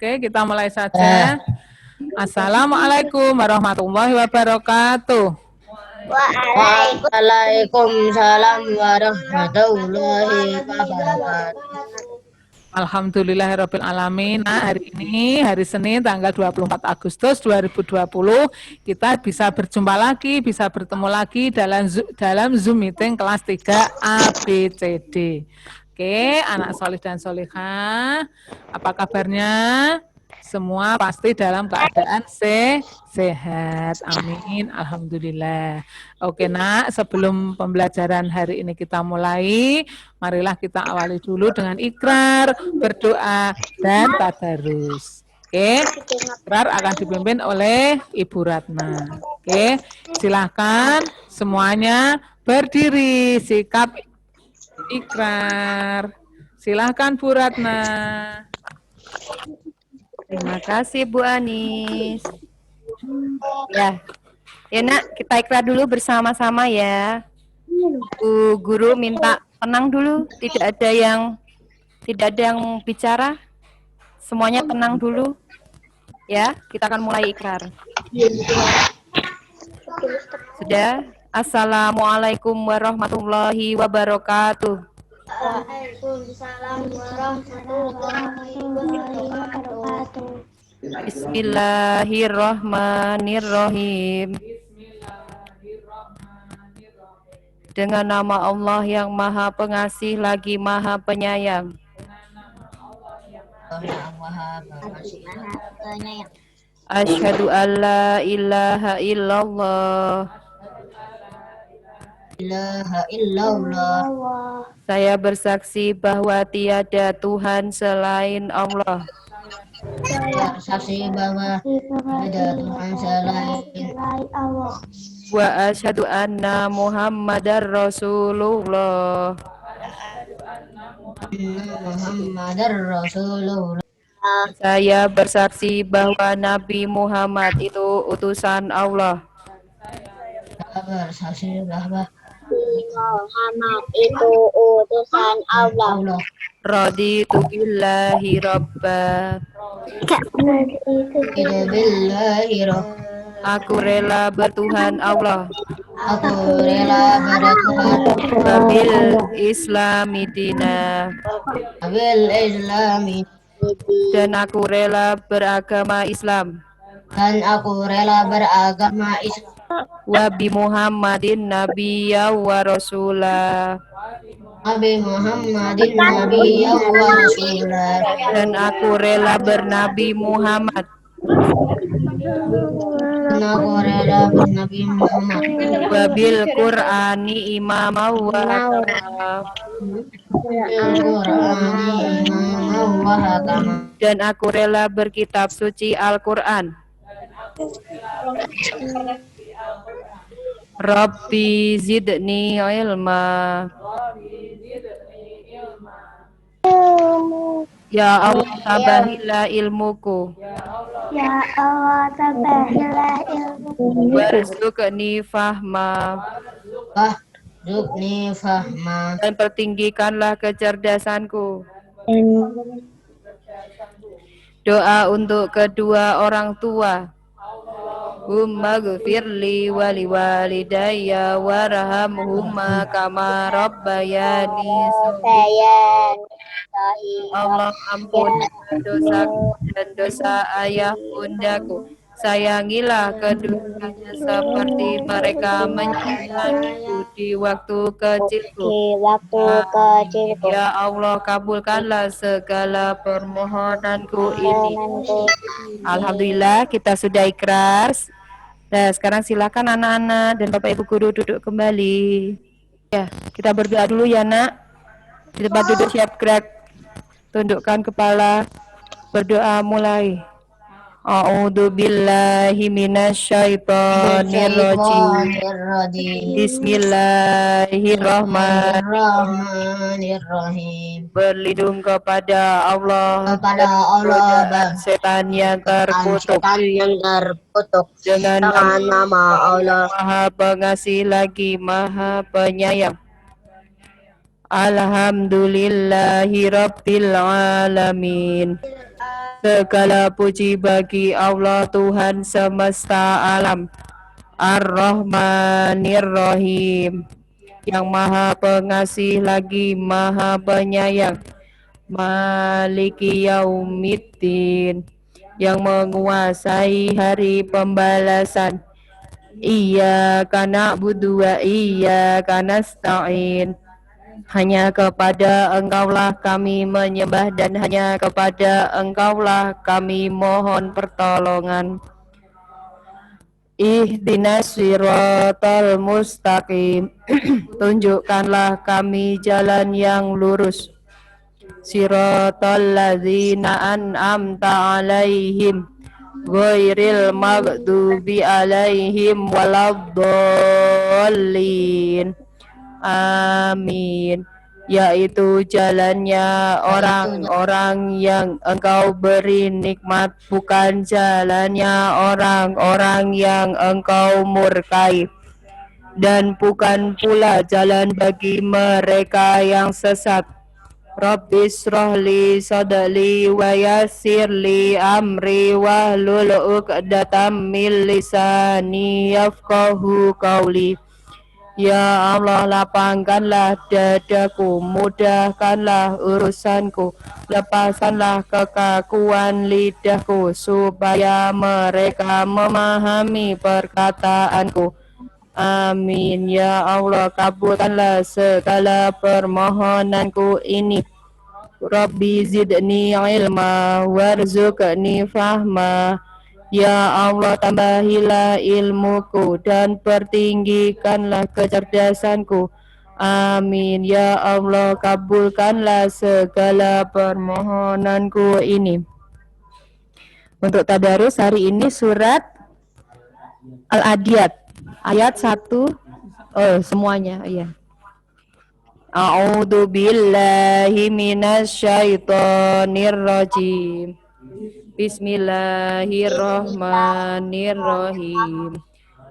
Oke, kita mulai saja. Assalamualaikum warahmatullahi wabarakatuh. Waalaikumsalam warahmatullahi wabarakatuh. Alhamdulillahirabbil alamin. Nah, hari ini hari Senin tanggal 24 Agustus 2020 kita bisa berjumpa lagi, bisa bertemu lagi dalam Zoom meeting kelas 3 ABCD. Oke, anak solih dan solihah, apa kabarnya? Semua pasti dalam keadaan sehat. Amin. Alhamdulillah. Oke, Nak, sebelum pembelajaran hari ini kita mulai, marilah kita awali dulu dengan ikrar, berdoa, dan tadarus. Oke, ikrar akan dipimpin oleh Ibu Ratna. Oke, silakan semuanya berdiri, sikap ikrar. Silakan Bu Ratna. Terima kasih Bu Anis. Ya, Nak, kita ikrar dulu bersama-sama ya. Bu Guru minta tenang dulu, tidak ada yang bicara. Semuanya tenang dulu. Ya, kita akan mulai ikrar. Sudah? Assalamualaikum warahmatullahi wabarakatuh. Waalaikumsalam warahmatullahi wabarakatuh. Bismillahirrahmanirrahim. Dengan nama Allah yang Maha Pengasih lagi Maha Penyayang. Asyhadu alla ilaha illallah. Saya bersaksi bahwa tiada Tuhan selain Allah. Saya bersaksi bahwa tiada Tuhan selain Allah. Wa asyhadu anna Muhammadar Rasulullah. Muhammadar Rasulullah. Saya bersaksi bahwa Nabi Muhammad itu utusan Allah. Saya bersaksi bahwa Muhammad itu utusan Allah. Raditu billahi rabba. Aku rela bertuhan Allah. Aku rela bertuhan Wabil Islami dina. Wabil Islami. Dan aku rela beragama Islam. Dan aku rela beragama Islam. Wabi Muhammadin nabiyya wa rasulah. Nabi Muhammadin nabiyya wa rasulah. Dan aku rela bernabi Muhammad. Dan aku rela bernabi Muhammad. Wabil Qur'ani imama wa hakama. Dan aku rela berkitab suci Al-Quran. Rabbi zidni ilma. Ya Allah tabahilah ilmuku. Ya Allah tabahilah ilmuku. Warzuqni fahma. Warzuqni fahma. Dan pertinggikanlah kecerdasanku. Doa untuk kedua orang tua. Humma gfirli wali walidayya warhamhumma kama rabbayani shaghira. Allah ampuni dosaku dan dosa ayah bundaku. Sayangilah keduanya seperti mereka menyayangiku di waktu kecilku. Ya Allah, kabulkanlah segala permohonanku ini. Alhamdulillah, kita sudah ikrar. Nah, sekarang silakan anak-anak dan Bapak Ibu Guru duduk kembali. Ya, kita berdoa dulu ya, Nak. Di tempat duduk siap gerak. Tundukkan kepala. Berdoa mulai. A'udzu billahi minasyaitonir rajim. Bismillahirrahmanirrahim. Berlindung kepada Allah dan setan yang terkutuk. Dengan nama Allah Maha Pengasih lagi Maha Penyayang. Alhamdulillahi Rabbil Alamin. Segala puji bagi Allah Tuhan semesta alam, Ar-Rahmanir Rahim, yang maha pengasih lagi maha penyayang, Maliki Yaumiddin, yang menguasai hari pembalasan. Iyyaka na'budu wa iyyaka nasta'in. Hanya kepada Engkaulah kami menyembah dan hanya kepada Engkaulah kami mohon pertolongan. Ihdinas siratal mustaqim. Tunjukkanlah kami jalan yang lurus. Siratal ladzina an'amta alaihim ghairil maghdubi alaihim waladdallin. Amin. Yaitu jalannya orang-orang yang Engkau beri nikmat, bukan jalannya orang-orang yang Engkau murkai, dan bukan pula jalan bagi mereka yang sesat. Rabbis rohli sadli wa yassirli amri wahlul uqdatam min lisani yafqahu qawli. Ya Allah, lapangkanlah dadaku, mudahkanlah urusanku, lepaskanlah kekakuan lidahku, supaya mereka memahami perkataanku. Amin. Ya Allah, kabulkanlah segala permohonanku ini. Rabbi zidni ilma warzuqni fahma. Ya Allah, tambahilah ilmuku dan pertinggikanlah kecerdasanku. Amin. Ya Allah, kabulkanlah segala permohonanku ini. Untuk tadarus hari ini surat Al-Adiyat ayat 1. Oh, semuanya, iya. A'udzu billahi minasyaitonir rajim. Bismillahirrahmanirrahim.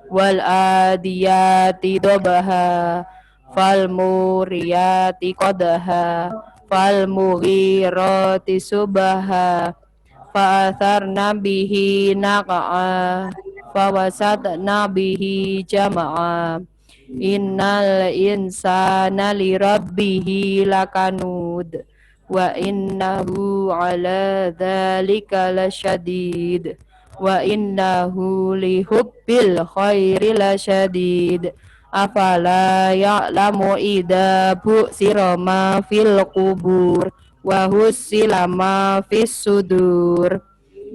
Wal adiyati dobaha, fal muriyati qadaha, fal mughirati subaha, fa atharna bihi naqa'a, fa wasatna bihi jama'a. Innal insana li rabbihi lakanud, wa innahu ala dzalika lasyadid, wa innahu li hubbil khairi lasyadid. Afala ya'lamu idza bu'sira ma fil qubur wa hussila ma fis sudur.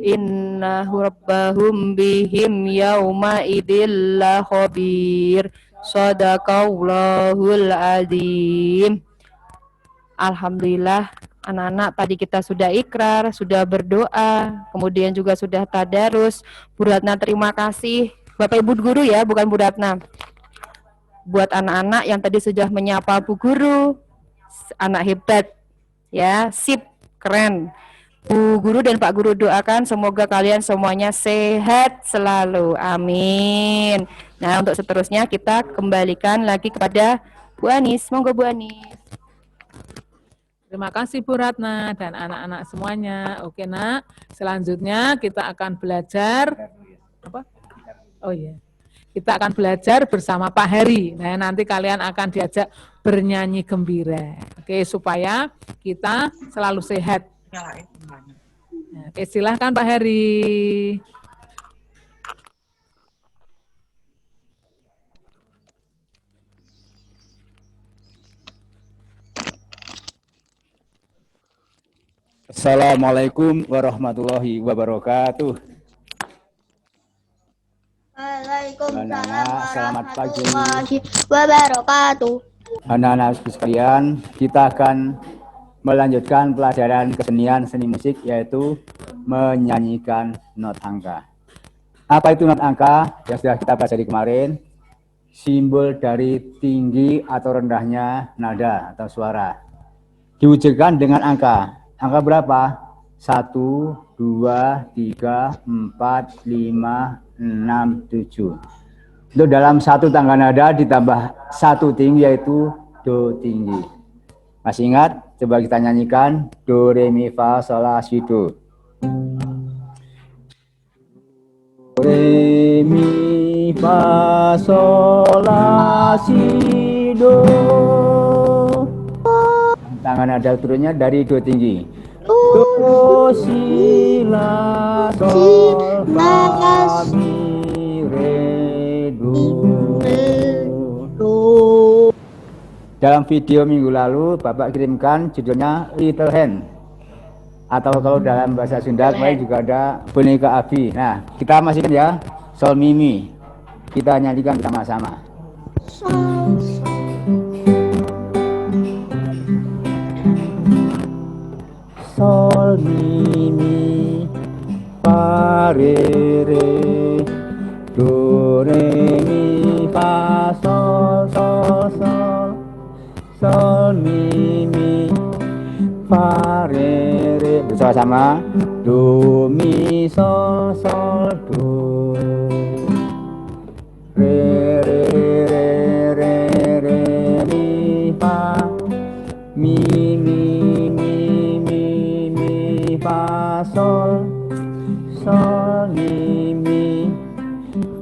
Inna rabbahum bihim yauma idil la khabir. Shadaqallahul azim. Alhamdulillah, anak-anak tadi kita sudah ikrar, sudah berdoa, kemudian juga sudah tadarus. Bu Ratna terima kasih. Bapak Ibu guru ya, bukan Bu Ratna. Buat anak-anak yang tadi sudah menyapa Bu Guru, anak hebat ya, sip, keren. Bu Guru dan Pak Guru doakan semoga kalian semuanya sehat selalu, amin. Nah, untuk seterusnya kita kembalikan lagi kepada Bu Anis. Monggo Bu Anis. Terima kasih Bu Ratna dan anak-anak semuanya. Oke Nak, selanjutnya kita akan belajar apa? Oh iya, kita akan belajar bersama Pak Heri. Nah, nanti kalian akan diajak bernyanyi gembira. Oke, supaya kita selalu sehat. Oke, silahkan Pak Heri. Assalamualaikum warahmatullahi wabarakatuh. Waalaikumsalam Selamat pagi. warahmatullahi wabarakatuh. Anak-anak sekalian, kita akan melanjutkan pelajaran kesenian seni musik, yaitu menyanyikan not angka. Apa itu not angka? Yang sudah kita pelajari kemarin, simbol dari tinggi atau rendahnya nada atau suara. Diwujudkan dengan angka. Angka berapa? 1, 2, 3, 4, 5, 6, 7. Itu dalam satu tangga nada ditambah satu tinggi, yaitu do tinggi. Masih ingat? Coba kita nyanyikan do, re, mi, fa, sol, la, si, do. Do, re, mi, fa, sol, la, si, do. Tangan ada turunnya dari do tinggi. Do, si, la, sol, fa, mi, re, do. Dalam video minggu lalu Bapak kirimkan judulnya Little Hand, atau kalau dalam bahasa Sunda kemarin juga ada boneka Abi. Nah, kita masihkan ya, sol, mi, mi. Kita nyanyikan bersama-sama. Sol, mi, mi, fa, re, re, do, re, mi, fa, sol, sol, sol, sol, mi, mi, fa, re, re, bersama-sama, do, mi, sol, sol, do, re, re, re, re, re, mi, fa, mi, mi, fa, sol, sol, mi, mi,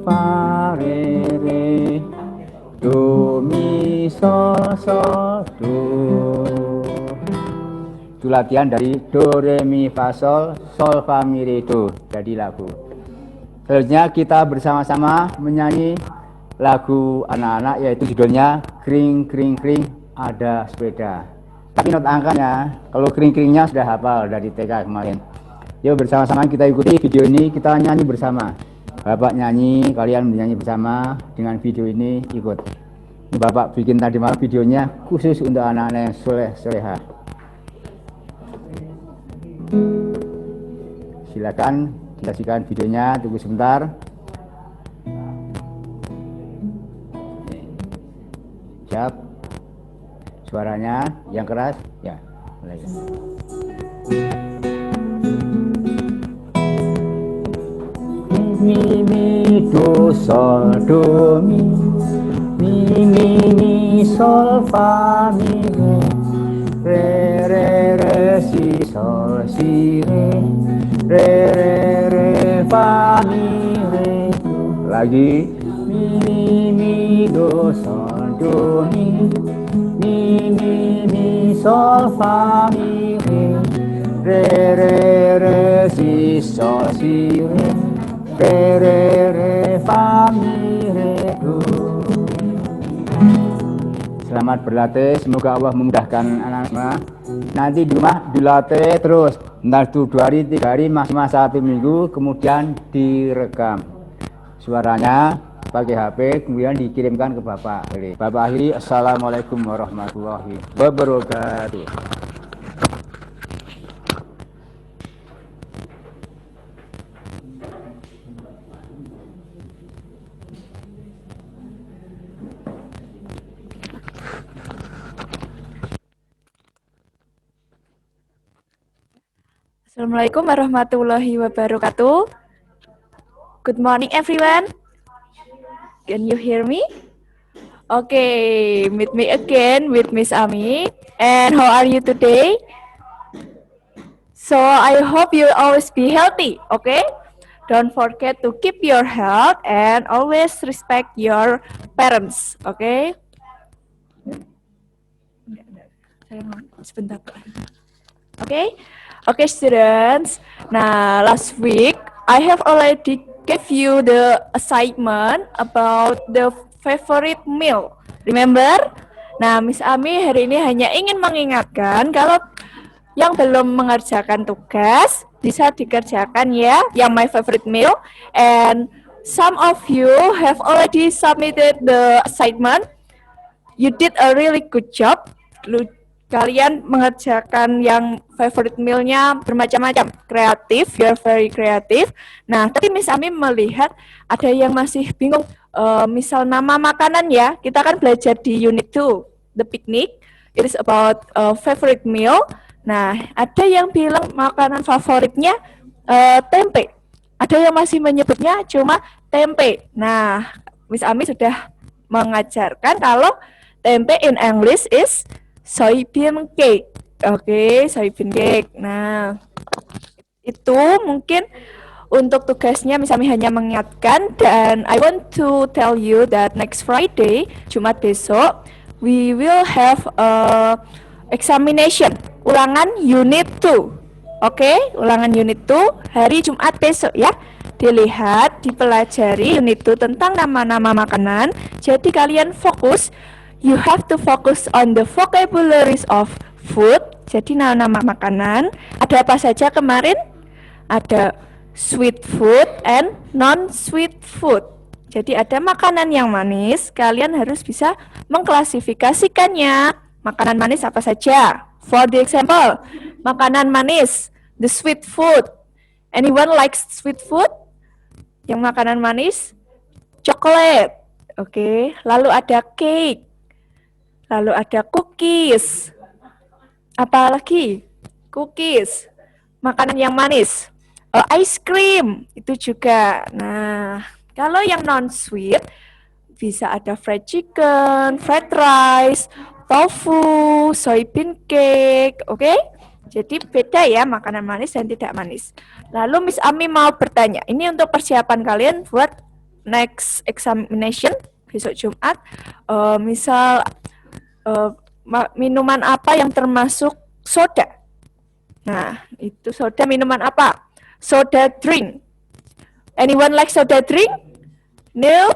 fa, re, re, do, mi, sol, sol, do. Itu latihan dari do, re, mi, fa, sol, fa, mi, re, do. Jadi lagu. Selanjutnya kita bersama-sama menyanyi lagu anak-anak, yaitu judulnya Kring Kring Kring Ada Sepeda. Tapi not angkanya, kalau kring-kringnya sudah hafal dari TK kemarin. Yuk bersama-sama kita ikuti video ini, kita nyanyi bersama. Bapak nyanyi, kalian menyanyi bersama dengan video ini, ikut. Bapak bikin tadi malam videonya khusus untuk anak-anak yang soleh-soleha. Silakan saksikan videonya, tunggu sebentar. Siap. Suaranya yang keras, ya, mulai. Mi, mi, do, sol, do, mi, mi, sol, fa, mi, re, si, sol, si, re, fa, mi, re, do. Lagi, mi, do, sol, do, mi, sol, fa, mi, re, si, sol, si, re, fa, mi, re, do. Selamat berlatih, semoga Allah memudahkan anak-anak. Nanti di rumah dilatih terus, entar itu 2 hari, 3 hari, maksimal 1 minggu, kemudian direkam suaranya pakai HP, kemudian dikirimkan ke Bapak. Bapak akhiri, assalamualaikum warahmatullahi wabarakatuh. Assalamualaikum warahmatullahi wabarakatuh. Good morning everyone. Can you hear me? Okay, meet me again with Miss Ami. And how are you today? So I hope you always be healthy, okay? Don't forget to keep your health and always respect your parents, okay? Sebentar. Okay? Okay, students. Now, last week, I have already gave you the assignment about the favorite meal. Remember? Nah, Miss Ami hari ini hanya ingin mengingatkan kalau yang belum mengerjakan tugas bisa dikerjakan ya, yang my favorite meal. And some of you have already submitted the assignment. You did a really good job. Kalian mengerjakan yang favorite meal-nya bermacam-macam, kreatif, you're very creative. Nah, tapi Miss Ami melihat ada yang masih bingung, misal nama makanan ya, kita kan belajar di unit 2, the picnic, it is about favorite meal. Nah, ada yang bilang makanan favoritnya tempe, ada yang masih menyebutnya cuma tempe. Nah, Miss Ami sudah mengajarkan kalau tempe in English is soybean cake. Oke, soybean cake. Nah, itu mungkin untuk tugasnya Miss Ami hanya mengingatkan, dan I want to tell you that next Friday, Jumat besok, we will have a examination, ulangan unit 2. Oke, ulangan unit 2 hari Jumat besok ya. Dilihat, dipelajari unit 2 tentang nama-nama makanan. Jadi kalian fokus, you have to focus on the vocabularies of food. Jadi nama-nama makanan. Ada apa saja kemarin? Ada sweet food and non-sweet food. Jadi ada makanan yang manis, kalian harus bisa mengklasifikasikannya. Makanan manis apa saja? For the example, makanan manis, the sweet food. Anyone likes sweet food? Yang makanan manis? Chocolate. Oke, lalu ada cake. Lalu ada cookies. Apa lagi? Cookies. Makanan yang manis. Ice cream itu juga. Nah, kalau yang non-sweet bisa ada fried chicken, fried rice, tofu, soybean cake, oke? Jadi beda ya makanan manis dan tidak manis. Lalu Miss Ami mau bertanya, ini untuk persiapan kalian buat next examination besok Jumat. Misal minuman apa yang termasuk soda? Nah, itu soda minuman apa? Soda drink. Anyone like soda drink? Neil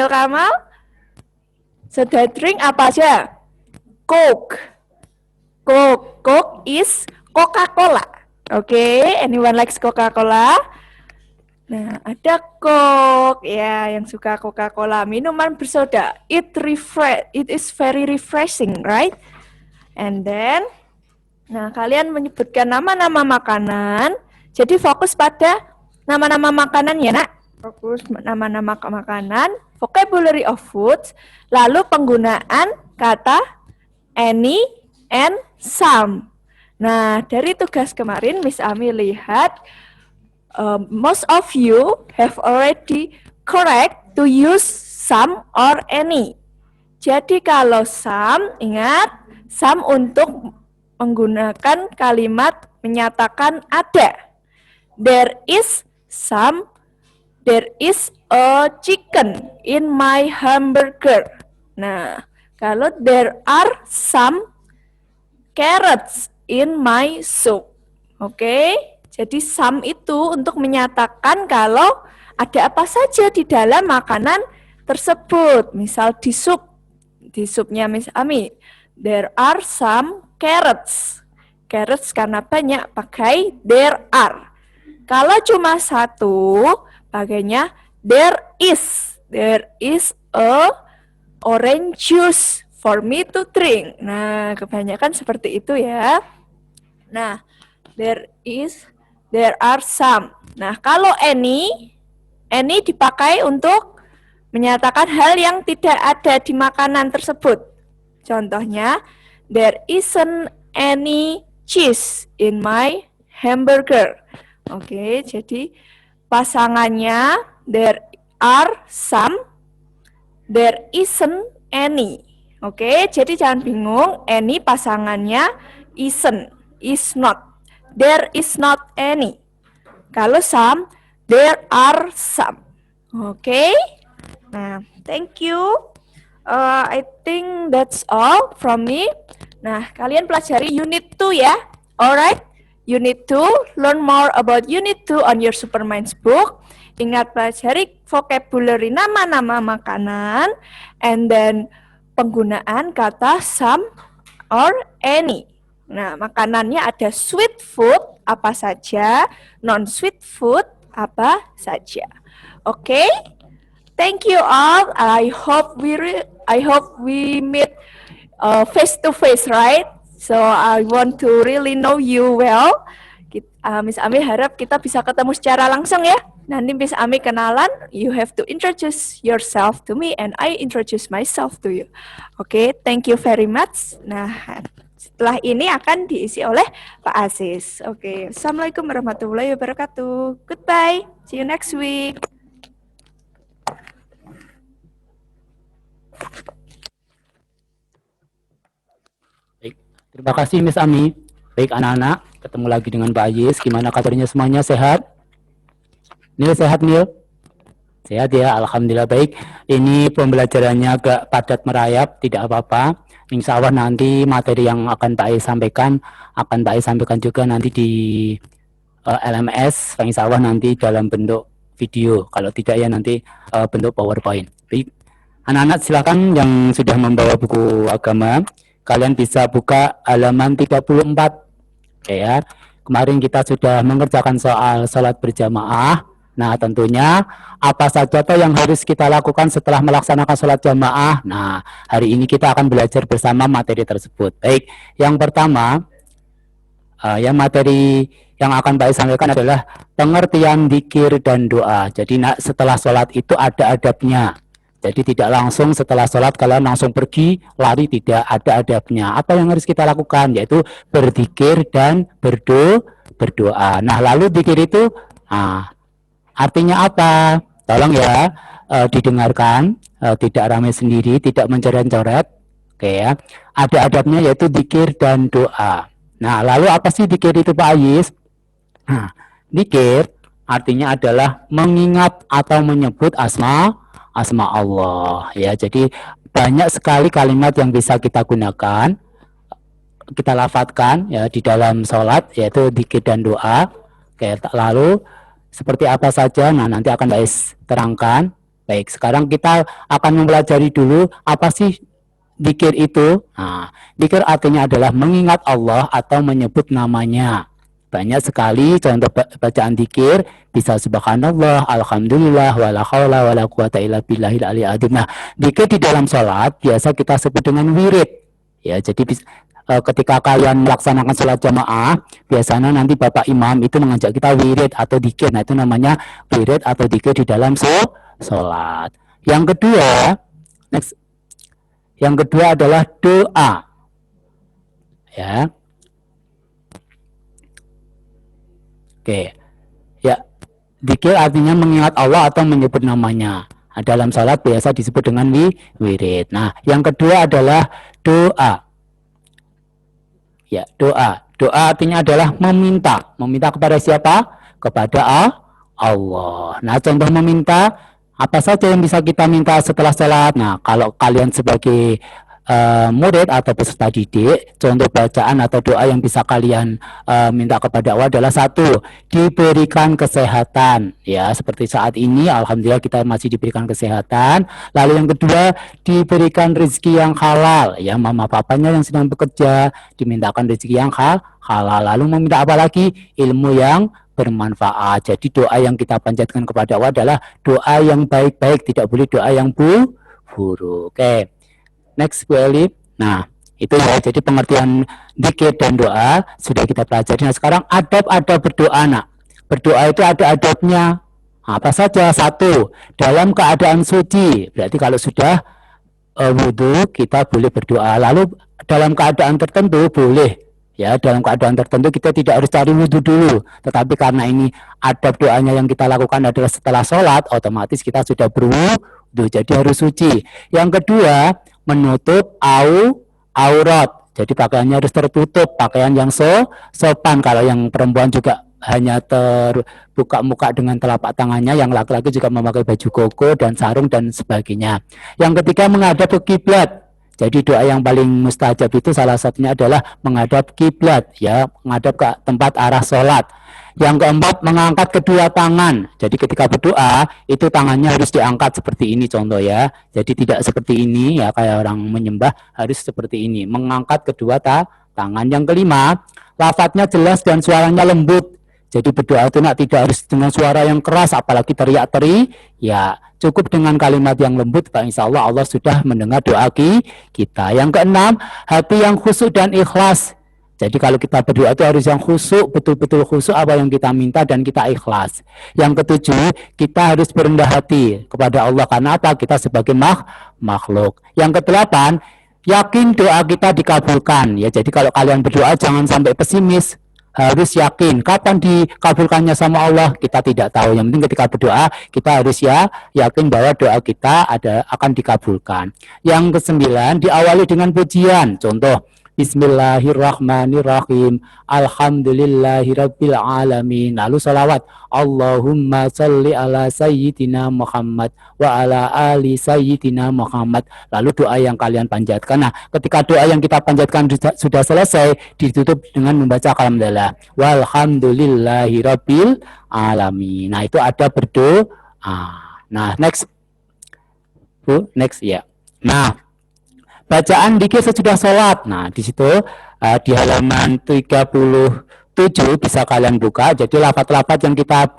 Kamal? Soda drink apa aja? Coke. Coke is Coca-Cola. Oke, anyone likes Coca-Cola? Nah, ada Coke ya, yang suka Coca-Cola, minuman bersoda. It is very refreshing, right? And then, nah kalian menyebutkan nama-nama makanan. Jadi fokus pada nama-nama makanan ya nak. Fokus nama-nama makanan, vocabulary of foods, lalu penggunaan kata any and some. Nah, dari tugas kemarin Miss Ami lihat most of you have already correct to use some or any. Jadi kalau some, ingat, some untuk menggunakan kalimat menyatakan ada. There is a chicken in my hamburger. Nah, kalau there are some carrots in my soup. Oke, jadi some itu untuk menyatakan kalau ada apa saja di dalam makanan tersebut. Misal di supnya Miss Ami, there are some carrots. Carrots karena banyak pakai there are. Kalau cuma satu, pakainya there is a orange juice for me to drink. Nah, kebanyakan seperti itu ya. Nah, there are some. Nah, kalau any dipakai untuk menyatakan hal yang tidak ada di makanan tersebut. Contohnya, there isn't any cheese in my hamburger. Oke, jadi pasangannya there are some, there isn't any. Oke, jadi jangan bingung, any pasangannya isn't, is not. There is not any. Kalau some, there are some. Oke. Nah, thank you. I think that's all from me. Nah, kalian pelajari unit 2 ya. Alright? Unit 2, learn more about Unit 2 on your Superminds book. Ingat pelajari vocabulary nama-nama makanan, and then penggunaan kata some or any. Nah, makanannya ada sweet food, apa saja, non-sweet food, apa saja. Oke? Thank you all. I hope we meet face to face, right? So I want to really know you well. Miss Ami harap kita bisa ketemu secara langsung ya. Nanti Miss Ami kenalan, you have to introduce yourself to me and I introduce myself to you. Oke, thank you very much. Nah, setelah ini akan diisi oleh Pak Aziz. Oke, Assalamualaikum warahmatullahi wabarakatuh. Goodbye. See you next week. Baik, Terima kasih Miss Ami. Baik anak-anak, ketemu lagi dengan Pak Ayis. Gimana kabarnya semuanya, sehat? Nil sehat Nil? Sehat ya, alhamdulillah baik. Ini pembelajarannya agak padat merayap, tidak apa-apa. Insya Allah nanti materi yang akan Pak Ayis sampaikan juga nanti di LMS. Insya Allah nanti dalam bentuk video. Kalau tidak ya nanti bentuk PowerPoint. Baik. Anak-anak silakan yang sudah membawa buku agama, kalian bisa buka halaman 34. Oke ya. Kemarin kita sudah mengerjakan soal sholat berjamaah. Nah, tentunya apa saja toh yang harus kita lakukan setelah melaksanakan sholat jamaah. Nah, hari ini kita akan belajar bersama materi tersebut. Baik, yang pertama, yang materi yang akan Pak sampaikan adalah pengertian dzikir dan doa. Jadi setelah sholat itu ada adabnya. Jadi tidak langsung setelah sholat kalian langsung pergi, lari, tidak, ada adabnya. Apa yang harus kita lakukan? Yaitu berzikir dan berdoa. Nah, lalu dzikir itu artinya apa? Tolong ya didengarkan, tidak ramai sendiri, tidak mencoret-coret. Oke ya. Ada adabnya yaitu dzikir dan doa. Nah, lalu apa sih dzikir itu Pak Ayis? Nah, dzikir artinya adalah mengingat atau menyebut asma Allah ya. Jadi banyak sekali kalimat yang bisa kita gunakan, kita lafadzkan ya di dalam sholat, yaitu dzikir dan doa. Oke, lalu seperti apa saja? Nah, nanti akan Pak Ayis terangkan. Baik, sekarang kita akan mempelajari dulu apa sih dzikir itu. Nah, dzikir artinya adalah mengingat Allah atau menyebut namanya. Banyak sekali contoh bacaan dzikir, bisa subhanallah, alhamdulillah, wala haula wala quwata illa billahil aliyil azim. Nah, dzikir di dalam sholat biasa kita sebut dengan wirid. Ya, jadi ketika kalian melaksanakan sholat jamaah, biasanya nanti Bapak Imam itu mengajak kita wirid atau dzikir. Nah, itu namanya wirid atau dzikir di dalam sholat. Yang kedua adalah doa. Ya. Oke. Ya, dzikir artinya mengingat Allah atau menyebut namanya. Nah, dalam salat biasa disebut dengan wirid. Nah, yang kedua adalah doa. Ya, doa. Doa artinya adalah meminta. Meminta kepada siapa? Kepada Allah. Nah, contoh meminta, apa saja yang bisa kita minta setelah salat? Nah, kalau kalian sebagai murid atau peserta didik, contoh bacaan atau doa yang bisa kalian minta kepada Allah adalah satu, diberikan kesehatan. Ya, seperti saat ini, alhamdulillah kita masih diberikan kesehatan. Lalu yang kedua, diberikan rezeki yang halal. Ya, mama papanya yang sedang bekerja dimintakan rezeki yang halal. Lalu meminta apa lagi? Ilmu yang bermanfaat. Jadi doa yang kita panjatkan kepada Allah adalah doa yang baik-baik, tidak boleh doa yang buruk. Oke. Next, Bu Eli. Nah, itu ya, jadi pengertian dzikir dan doa sudah kita pelajari. Nah, sekarang adab-adab berdoa, nak. Berdoa itu ada adabnya. Apa saja? Satu, dalam keadaan suci. Berarti kalau sudah wudhu, kita boleh berdoa. Lalu dalam keadaan tertentu boleh. Ya, dalam keadaan tertentu kita tidak harus cari wudhu dulu. Tetapi karena ini adab doanya yang kita lakukan adalah setelah sholat, otomatis kita sudah berwudhu. Jadi harus suci. Yang kedua, menutup aurat. Jadi pakaiannya harus tertutup, pakaian yang sopan. Kalau yang perempuan juga hanya terbuka muka dengan telapak tangannya, yang laki-laki juga memakai baju koko dan sarung dan sebagainya. Yang ketiga, menghadap ke kiblat. Jadi doa yang paling mustajab itu salah satunya adalah menghadap kiblat, ya, menghadap ke tempat arah sholat. Yang keempat, mengangkat kedua tangan. Jadi ketika berdoa, itu tangannya harus diangkat seperti ini contoh ya. Jadi tidak seperti ini ya, kayak orang menyembah, harus seperti ini. Mengangkat kedua tangan. Yang kelima, lafadznya jelas dan suaranya lembut. Jadi berdoa itu tidak harus dengan suara yang keras, apalagi teriak-teri. Ya, cukup dengan kalimat yang lembut, Pak. Insya Allah Allah sudah mendengar doa kita. Yang keenam, hati yang khusyuk dan ikhlas. Jadi kalau kita berdoa itu harus yang khusyuk, betul-betul khusyuk apa yang kita minta dan kita ikhlas. Yang ketujuh, kita harus berendah hati kepada Allah. Karena apa? Kita sebagai makhluk. Yang kedelapan, yakin doa kita dikabulkan. Ya, jadi kalau kalian berdoa jangan sampai pesimis. Harus yakin. Kapan dikabulkannya sama Allah? Kita tidak tahu. Yang penting ketika berdoa, kita harus yakin bahwa doa kita akan dikabulkan. Yang kesembilan, diawali dengan pujian. Contoh, Bismillahirrahmanirrahim. Alhamdulillahirabbil alamin. Lalu salawat. Allahumma sholli ala sayyidina Muhammad wa ala ali sayyidina Muhammad. Lalu doa yang kalian panjatkan. Nah, ketika doa yang kita panjatkan sudah selesai, ditutup dengan membaca alhamdulillah. Walhamdulillahirabbil alamin. Nah, itu ada berdoa. Nah, next. Next ya. Nah, bacaan dikir sesudah sholat. Nah, di situ di halaman 37 bisa kalian buka. Jadi lafaz-lafaz yang kita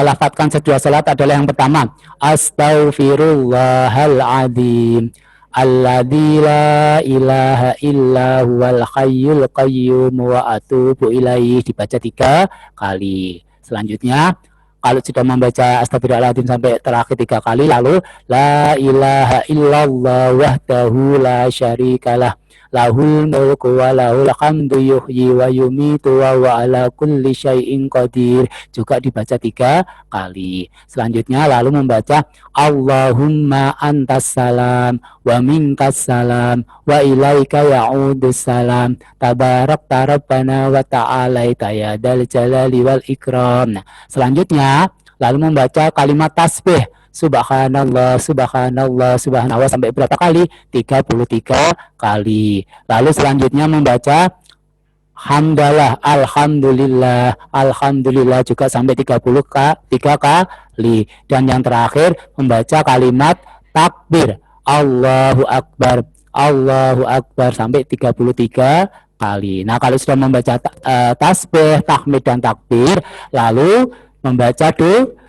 lafazkan sesudah sholat adalah yang pertama, Astaghfirullahaladzim alladzi la ilaha illa huwal hayyul qayyum wa atubu ilaihi, dibaca 3 kali. Selanjutnya kalau sudah membaca astagfirullahaladzim sampai terakhir 3 kali, lalu la ilaha illallah wahdahu la syarikalah lahul mulku wa lahul hamdu yuhyi wa yumitu wa ala kulli syai'in qadir, juga dibaca 3 kali. Selanjutnya lalu membaca Allahumma antas salam wa minkas salam wa ilaika ya'udus salam tabarakta rabbana wa ta'alaita ya dal jalali wal ikram. Nah, selanjutnya lalu membaca kalimat tasbih subhanallah, subhanallah, subhanallah sampai berapa kali? 33 kali. Lalu selanjutnya membaca hamdalah, alhamdulillah, alhamdulillah juga sampai 3 kali. Dan yang terakhir membaca kalimat takbir, Allahu Akbar, Allahu Akbar sampai 33 kali. Nah, kalau sudah membaca tasbih, tahmid dan takbir, lalu membaca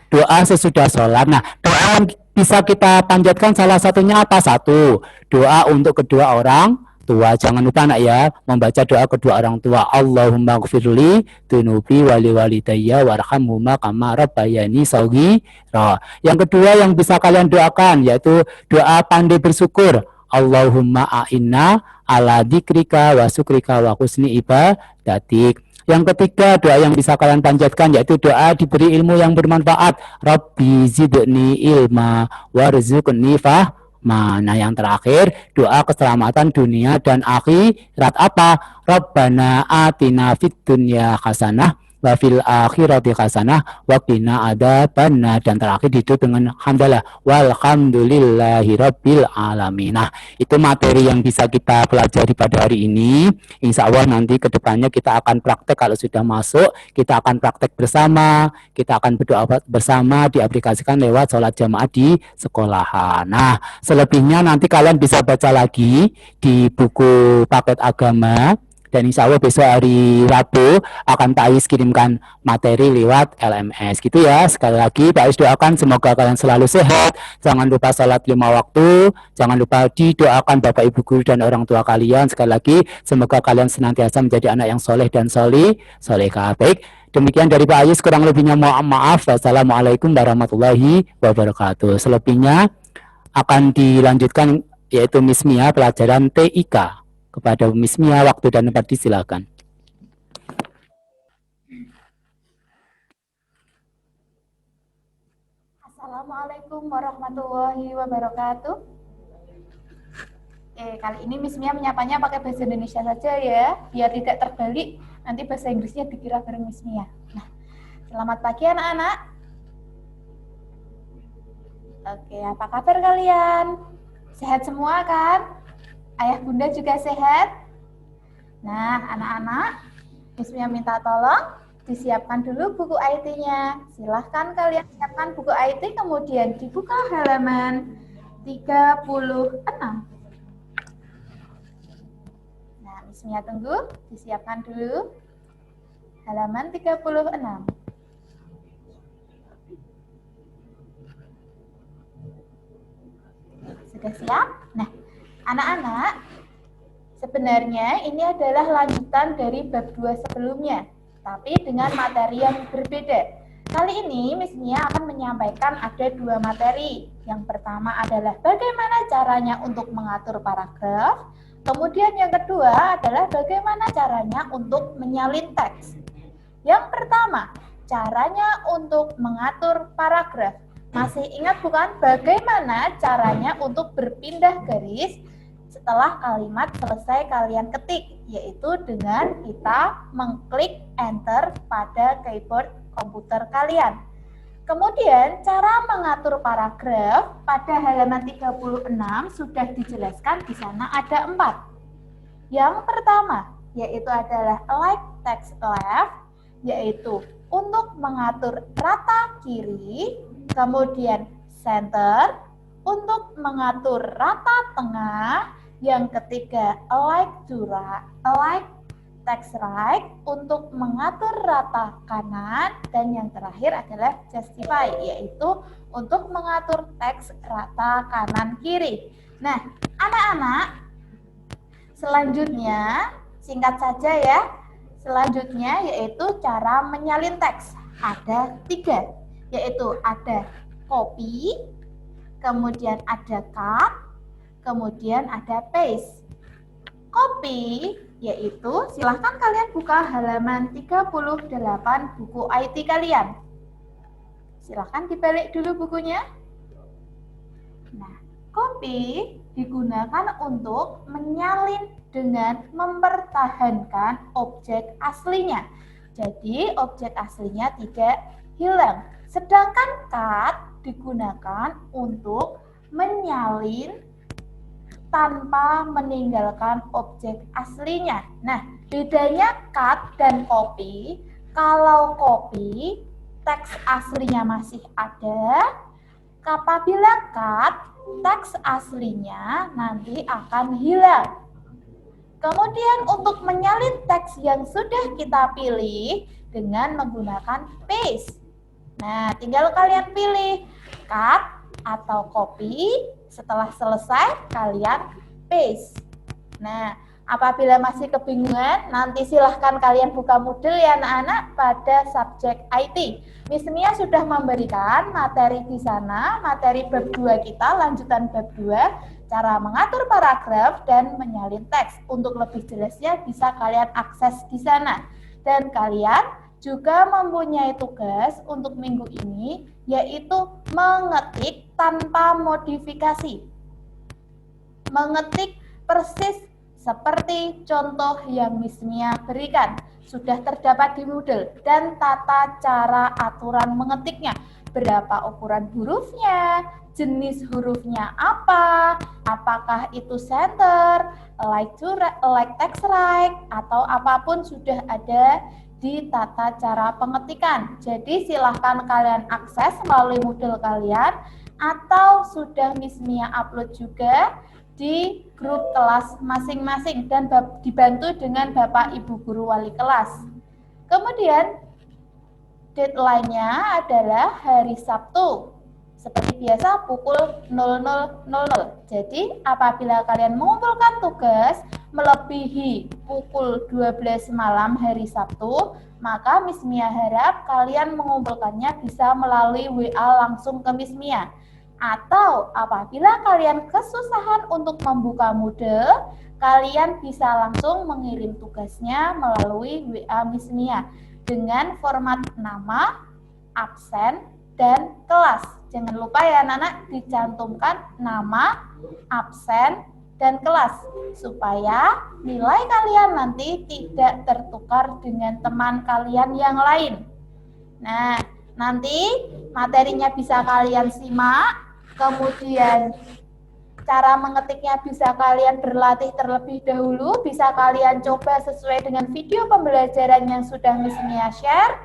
doa sesudah sholat. Nah, doa yang bisa kita panjatkan salah satunya apa? 1, doa untuk kedua orang tua. Jangan lupa nak ya, membaca doa kedua orang tua. Allahumma gfirli dunubi wali walidayya warhamhuma kama rabbayani shaghira. Yang kedua yang bisa kalian doakan yaitu doa pandai bersyukur. Allahumma a'inna ala dzikrika wa syukrika wa husni ibadatik. Yang ketiga doa yang bisa kalian panjatkan yaitu doa diberi ilmu yang bermanfaat. Rabbi zidni ilma warzuqni fahma. Nah, yang terakhir doa keselamatan dunia dan akhirat apa? Rabbana atina fid dunya hasanah wa fil akhirati hasanah wa qina adzabannar. Dan terakhir ditutup dengan hamdalah walhamdulillahi rabbil alamin. Nah, itu materi yang bisa kita pelajari pada hari ini. Insya Allah nanti kedepannya kita akan praktek. Kalau sudah masuk kita akan praktek bersama, kita akan berdoa bersama, diaplikasikan lewat sholat jamaah di sekolahan. Nah, selebihnya nanti kalian bisa baca lagi di buku paket agama. Dan insya Allah besok hari Rabu akan Pak Ais kirimkan materi lewat LMS gitu ya. Sekali lagi Pak Ais doakan semoga kalian selalu sehat. Jangan lupa salat 5 waktu. Jangan lupa didoakan Bapak Ibu guru dan orang tua kalian. Sekali lagi semoga kalian senantiasa menjadi anak yang soleh dan solehah. Baik, demikian dari Pak Ais, kurang lebihnya mohon maaf. Wassalamualaikum warahmatullahi wabarakatuh. Selebihnya akan dilanjutkan yaitu Miss Mia pelajaran TIK. Kepada Miss Mia, waktu dan tempat disilakan. Assalamualaikum warahmatullahi wabarakatuh. Kali ini Miss Mia menyapanya pakai bahasa Indonesia saja ya, biar tidak terbalik, nanti bahasa Inggrisnya dikira bareng Miss Mia. Nah, selamat pagi anak-anak. Oke, apa kabar kalian? Sehat semua kan? Ayah bunda juga sehat? Nah, anak-anak, Miss Mia minta tolong disiapkan dulu buku IT-nya. Silahkan kalian siapkan buku IT, kemudian dibuka halaman 36. Nah, Miss Mia tunggu, disiapkan dulu halaman 36. Sudah siap? Nah, anak-anak, sebenarnya ini adalah lanjutan dari bab 2 sebelumnya, tapi dengan materi yang berbeda. Kali ini Miss Mia akan menyampaikan ada 2 materi. Yang pertama adalah bagaimana caranya untuk mengatur paragraf. Kemudian yang kedua adalah bagaimana caranya untuk menyalin teks. Yang pertama, caranya untuk mengatur paragraf. Masih ingat bukan bagaimana caranya untuk berpindah garis setelah kalimat selesai kalian ketik, yaitu dengan kita mengklik enter pada keyboard komputer kalian. Kemudian cara mengatur paragraf pada halaman 36 sudah dijelaskan di sana ada 4. Yang pertama yaitu adalah align text left, yaitu untuk mengatur rata kiri, kemudian center untuk mengatur rata tengah, yang ketiga align to right, align text right untuk mengatur rata kanan, dan yang terakhir adalah justify, yaitu untuk mengatur teks rata kanan kiri. Nah, anak-anak, selanjutnya singkat saja ya. Selanjutnya yaitu cara menyalin teks. Ada 3, yaitu ada copy, kemudian ada cut, kemudian ada paste. Copy yaitu silahkan kalian buka halaman 38 buku IT kalian. Silahkan dibalik dulu bukunya. Nah, copy digunakan untuk menyalin dengan mempertahankan objek aslinya. Jadi objek aslinya tidak hilang. Sedangkan cut digunakan untuk menyalin tanpa meninggalkan objek aslinya. Nah, bedanya cut dan copy, kalau copy teks aslinya masih ada, apabila cut teks aslinya nanti akan hilang. Kemudian untuk menyalin teks yang sudah kita pilih dengan menggunakan paste. Nah, tinggal kalian pilih cut atau copy. Setelah selesai, kalian paste. Nah, apabila masih kebingungan, nanti silahkan kalian buka Moodle ya anak-anak pada subjek IT. Miss Mia sudah memberikan materi di sana, materi bab 2 kita, lanjutan bab 2, cara mengatur paragraf dan menyalin teks. Untuk lebih jelasnya bisa kalian akses di sana. Dan kalian juga mempunyai tugas untuk minggu ini, yaitu mengetik tanpa modifikasi. Mengetik persis seperti contoh yang Miss Mia berikan. Sudah terdapat di Moodle, dan tata cara aturan mengetiknya. Berapa ukuran hurufnya, jenis hurufnya apa, apakah itu center, like text right, atau apapun sudah ada di tata cara pengetikan. Jadi silahkan kalian akses melalui Moodle kalian, atau sudah Miss Mia upload juga di grup kelas masing-masing dan dibantu dengan Bapak Ibu Guru Wali kelas. Kemudian deadline-nya adalah hari Sabtu. Seperti biasa pukul 00.00. Jadi apabila kalian mengumpulkan tugas melebihi pukul 12 malam hari Sabtu, maka Miss Mia harap kalian mengumpulkannya bisa melalui WA langsung ke Miss Mia. Atau apabila kalian kesusahan untuk membuka Moodle, kalian bisa langsung mengirim tugasnya melalui WA Miss Mia dengan format nama, absen, dan kelas. Jangan lupa ya anak-anak, dicantumkan nama, absen, dan kelas supaya nilai kalian nanti tidak tertukar dengan teman kalian yang lain. Nah, nanti materinya bisa kalian simak, kemudian cara mengetiknya bisa kalian berlatih terlebih dahulu, bisa kalian coba sesuai dengan video pembelajaran yang sudah Miss Mia share,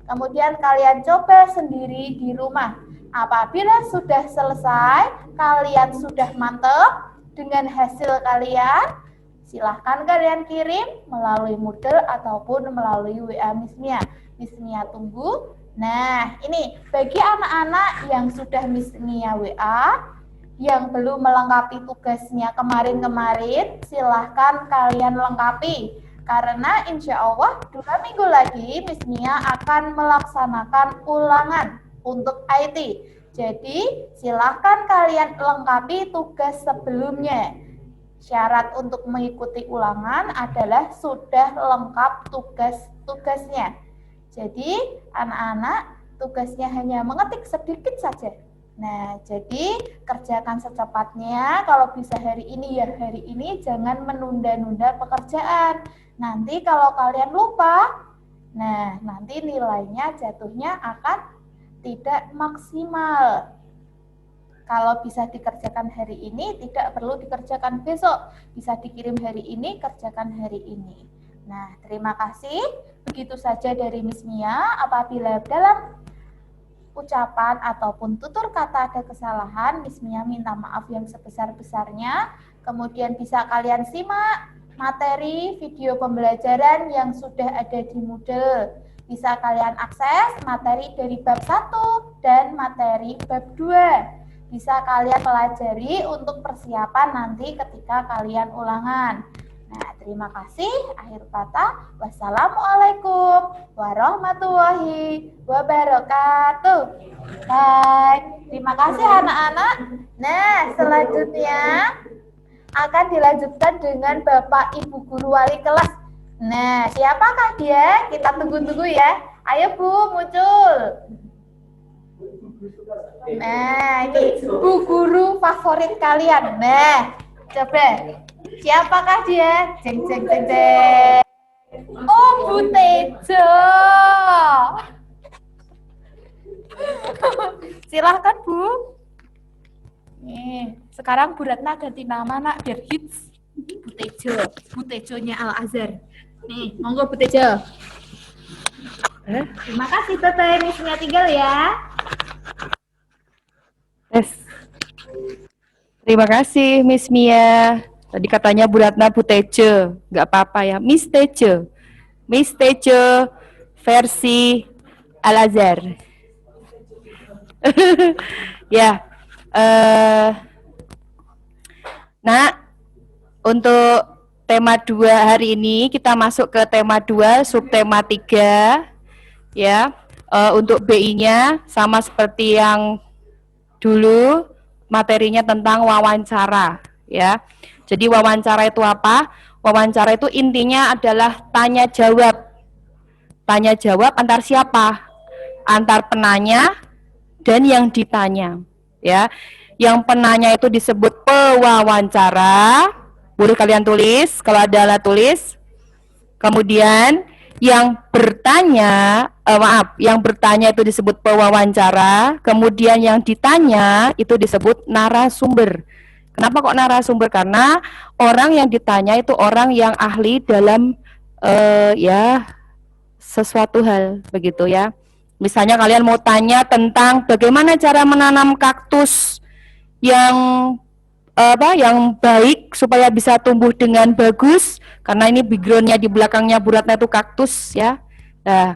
kemudian kalian coba sendiri di rumah. Apabila sudah selesai, kalian sudah mantap dengan hasil kalian, silahkan kalian kirim melalui Moodle ataupun melalui WA Miss Mia. Miss Mia tunggu. Nah, ini bagi anak-anak yang sudah Miss Mia WA, yang belum melengkapi tugasnya kemarin-kemarin, silahkan kalian lengkapi. Karena insya Allah 2 minggu lagi Miss Mia akan melaksanakan ulangan untuk IT. Jadi silahkan kalian lengkapi tugas sebelumnya. Syarat untuk mengikuti ulangan adalah sudah lengkap tugas-tugasnya. Jadi anak-anak tugasnya hanya mengetik sedikit saja. Nah, jadi kerjakan secepatnya. Kalau bisa hari ini ya hari ini, jangan menunda-nunda pekerjaan. Nanti kalau kalian lupa, nah nanti nilainya jatuhnya akan tidak maksimal. Kalau bisa dikerjakan hari ini, tidak perlu dikerjakan besok. Bisa dikirim hari ini, kerjakan hari ini. Nah, terima kasih. Begitu saja dari Miss Mia. Apabila dalam ucapan ataupun tutur kata ada kesalahan, Miss Mia minta maaf yang sebesar-besarnya. Kemudian bisa kalian simak materi video pembelajaran yang sudah ada di Moodle. Bisa kalian akses materi dari bab 1 dan materi bab 2. Bisa kalian pelajari untuk persiapan nanti ketika kalian ulangan. Nah, terima kasih. Akhir kata, wassalamualaikum warahmatullahi wabarakatuh. Baik, terima kasih anak-anak. Nah, selanjutnya akan dilanjutkan dengan Bapak Ibu Guru Wali Kelas. Nah, siapakah dia? Kita tunggu-tunggu ya. Ayo Bu, muncul. Nah, ini Bu Guru favorit kalian. Nah, coba. Siapakah dia? Jeng jeng jeng jeng. Oh, Bu Tejo. Silahkan Bu. Nih, sekarang Bu Ratna ganti nama nak biar hits. Bu Tejo, Bu Tejonya Al Azhar. Nih, monggo Bu Tejo. Terima kasih Teteh, misinya tinggal ya. Yes. Terima kasih Miss Mia. Tadi katanya Bu Ratna Bu Tejo, nggak apa-apa ya. Miss Tejo versi Al Azhar. Ya, nah untuk tema 2 hari ini kita masuk ke tema 2 subtema 3 ya. Untuk BI-nya sama seperti yang dulu, materinya tentang wawancara ya. Jadi wawancara itu apa? Wawancara itu intinya adalah tanya jawab. Tanya jawab antar siapa? Antar penanya dan yang ditanya ya. Yang penanya itu disebut pewawancara. Boleh kalian tulis, kalau ada tulis. Kemudian yang bertanya, yang bertanya itu disebut pewawancara. Kemudian yang ditanya itu disebut narasumber. Kenapa kok narasumber? Karena orang yang ditanya itu orang yang ahli dalam ya sesuatu hal, begitu ya. Misalnya kalian mau tanya tentang bagaimana cara menanam kaktus yang yang baik supaya bisa tumbuh dengan bagus, karena ini backgroundnya di belakangnya Bu Ratna itu kaktus ya. Nah,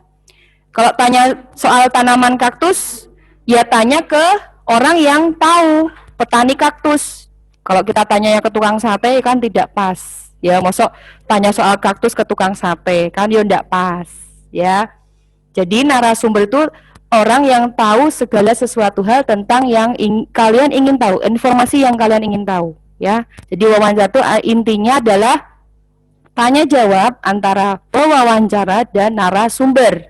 kalau tanya soal tanaman kaktus, ya tanya ke orang yang tahu, petani kaktus. Kalau kita tanya ke tukang sate kan tidak pas ya, masuk tanya soal kaktus ke tukang sate kan ya tidak pas ya. Jadi narasumber itu orang yang tahu segala sesuatu hal tentang yang kalian ingin tahu, informasi yang kalian ingin tahu ya. Jadi wawancara itu intinya adalah tanya jawab antara pewawancara dan narasumber.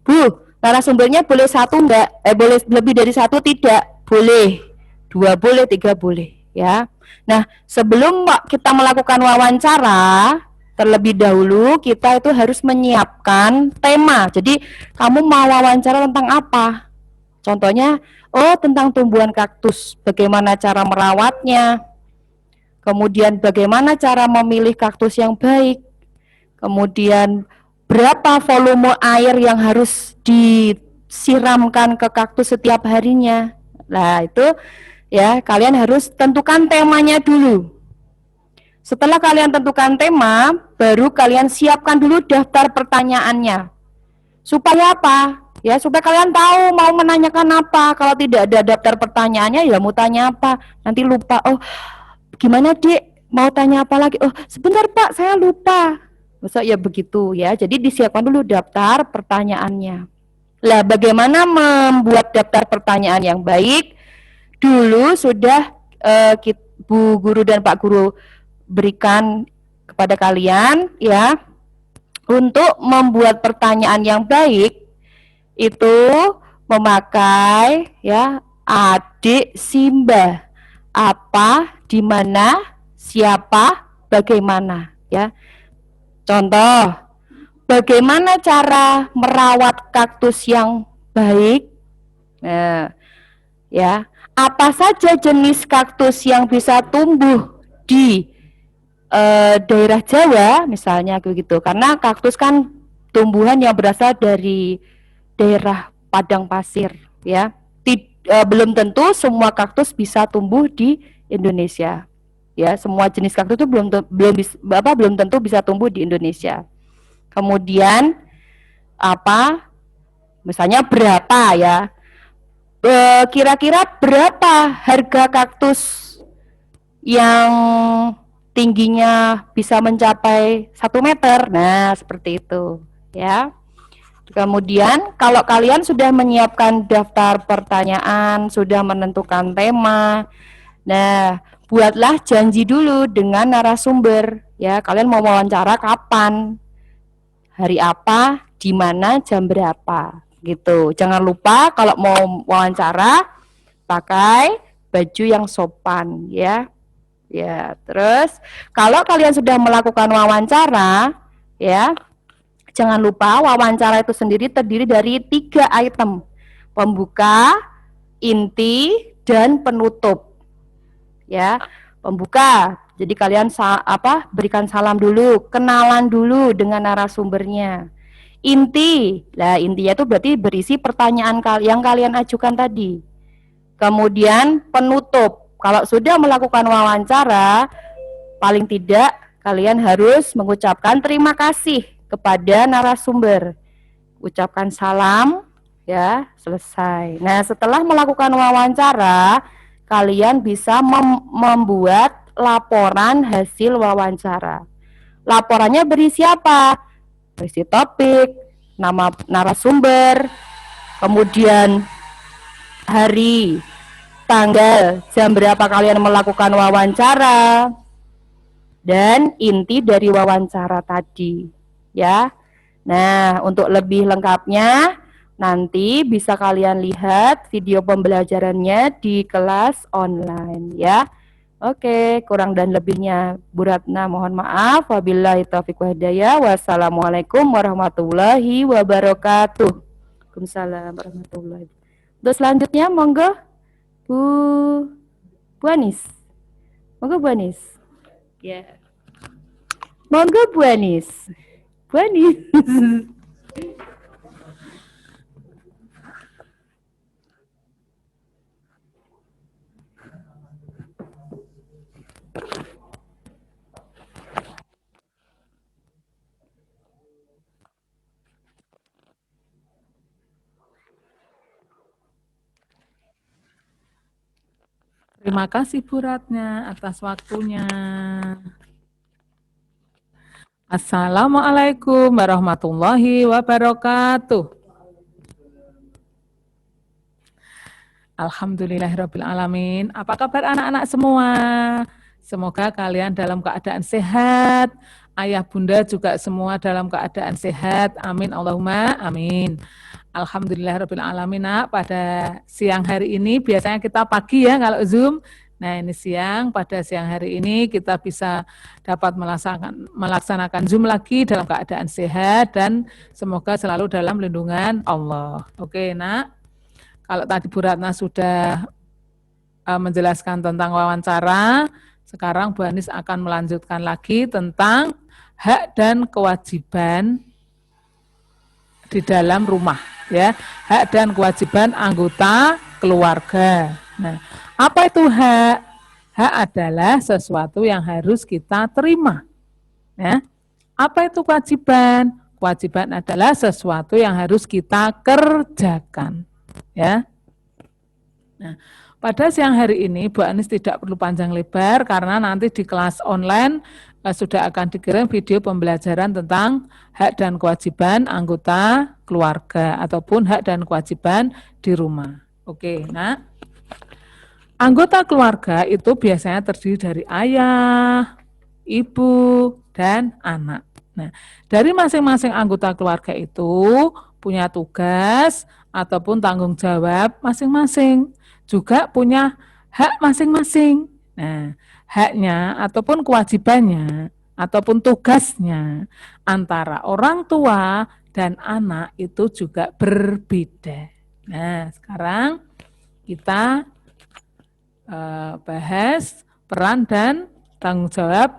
Bu, narasumbernya boleh satu enggak? Boleh lebih dari satu tidak? Boleh. 2 boleh, 3 boleh ya. Nah, sebelum kita melakukan wawancara, terlebih dahulu kita itu harus menyiapkan tema. Jadi kamu mau wawancara tentang apa? Contohnya, oh tentang tumbuhan kaktus, bagaimana cara merawatnya, kemudian bagaimana cara memilih kaktus yang baik, kemudian berapa volume air yang harus disiramkan ke kaktus setiap harinya. Nah itu ya, kalian harus tentukan temanya dulu. Setelah kalian tentukan tema, baru kalian siapkan dulu daftar pertanyaannya. Supaya apa? Ya, supaya kalian tahu mau menanyakan apa. Kalau tidak ada daftar pertanyaannya, ya mau tanya apa. Nanti lupa, oh gimana Dek? Mau tanya apa lagi? Oh sebentar Pak, saya lupa. Masa ya begitu ya. Jadi disiapkan dulu daftar pertanyaannya. Lah bagaimana membuat daftar pertanyaan yang baik? Dulu sudah Bu Guru dan Pak Guru berikan kepada kalian ya. Untuk membuat pertanyaan yang baik itu memakai ya adik Simba. Apa, di mana, siapa, bagaimana, ya. Contoh, bagaimana cara merawat kaktus yang baik? Nah, ya, apa saja jenis kaktus yang bisa tumbuh di daerah Jawa, misalnya begitu. Karena kaktus kan tumbuhan yang berasal dari daerah padang pasir, ya. Belum tentu semua kaktus bisa tumbuh di Indonesia. Ya, semua jenis kaktus itu belum tentu bisa tumbuh di Indonesia. Kemudian apa? Misalnya berapa ya? Kira-kira berapa harga kaktus yang tingginya bisa mencapai 1 meter? Nah, seperti itu, ya. Kemudian kalau kalian sudah menyiapkan daftar pertanyaan, sudah menentukan tema, nah buatlah janji dulu dengan narasumber, ya. Kalian mau wawancara kapan, hari apa, di mana, jam berapa, gitu. Jangan lupa kalau mau wawancara pakai baju yang sopan, ya. Ya, terus kalau kalian sudah melakukan wawancara, ya, jangan lupa wawancara itu sendiri terdiri dari 3 item. Pembuka, inti, dan penutup. Ya, pembuka. Jadi kalian berikan salam dulu, kenalan dulu dengan narasumbernya. Inti. Lah, intinya itu berarti berisi pertanyaan yang kalian ajukan tadi. Kemudian penutup. Kalau sudah melakukan wawancara, paling tidak kalian harus mengucapkan terima kasih kepada narasumber. Ucapkan salam, ya, selesai. Nah, setelah melakukan wawancara, kalian bisa membuat laporan hasil wawancara. Laporannya berisi apa? Berisi topik, nama narasumber, kemudian hari, tanggal, jam berapa kalian melakukan wawancara, dan inti dari wawancara tadi, ya. Nah, untuk lebih lengkapnya nanti bisa kalian lihat video pembelajarannya di kelas online, ya. Oke, kurang dan lebihnya Bu Ratna mohon maaf. Wabillahi taufiq wa hidayah. Wassalamualaikum warahmatullahi wabarakatuh. Waalaikumsalam warahmatullahi wabarakatuh. Terus selanjutnya monggo Bu Anis. Monggo Bu Anis. Ya. Monggo Bu Anis. Bu Anis. Terima kasih Bu Ratna atas waktunya. Assalamualaikum warahmatullahi wabarakatuh. Alhamdulillahirrabbilalamin. Apa kabar anak-anak semua? Semoga kalian dalam keadaan sehat. Ayah bunda juga semua dalam keadaan sehat. Amin Allahumma amin. Alhamdulillahirrabbilalamin. Nah, pada siang hari ini biasanya kita pagi ya kalau Zoom. Nah ini siang, pada siang hari ini kita bisa dapat melaksanakan Zoom lagi dalam keadaan sehat dan semoga selalu dalam lindungan Allah. Oke nak, kalau tadi Bu Ratna sudah menjelaskan tentang wawancara, sekarang Bu Anis akan melanjutkan lagi tentang hak dan kewajiban di dalam rumah, ya, hak dan kewajiban anggota keluarga. Nah, apa itu hak? Hak adalah sesuatu yang harus kita terima. Ya. Apa itu kewajiban? Kewajiban adalah sesuatu yang harus kita kerjakan. Ya. Nah, pada siang hari ini Bu Anis tidak perlu panjang lebar karena nanti di kelas online sudah akan dikirim video pembelajaran tentang hak dan kewajiban anggota keluarga ataupun hak dan kewajiban di rumah. Oke, nah, anggota keluarga itu biasanya terdiri dari ayah, ibu, dan anak. Nah, dari masing-masing anggota keluarga itu punya tugas ataupun tanggung jawab masing-masing. juga punya hak masing-masing. Nah, haknya ataupun kewajibannya ataupun tugasnya antara orang tua dan anak itu juga berbeda. Nah, sekarang kita bahas peran dan tanggung jawab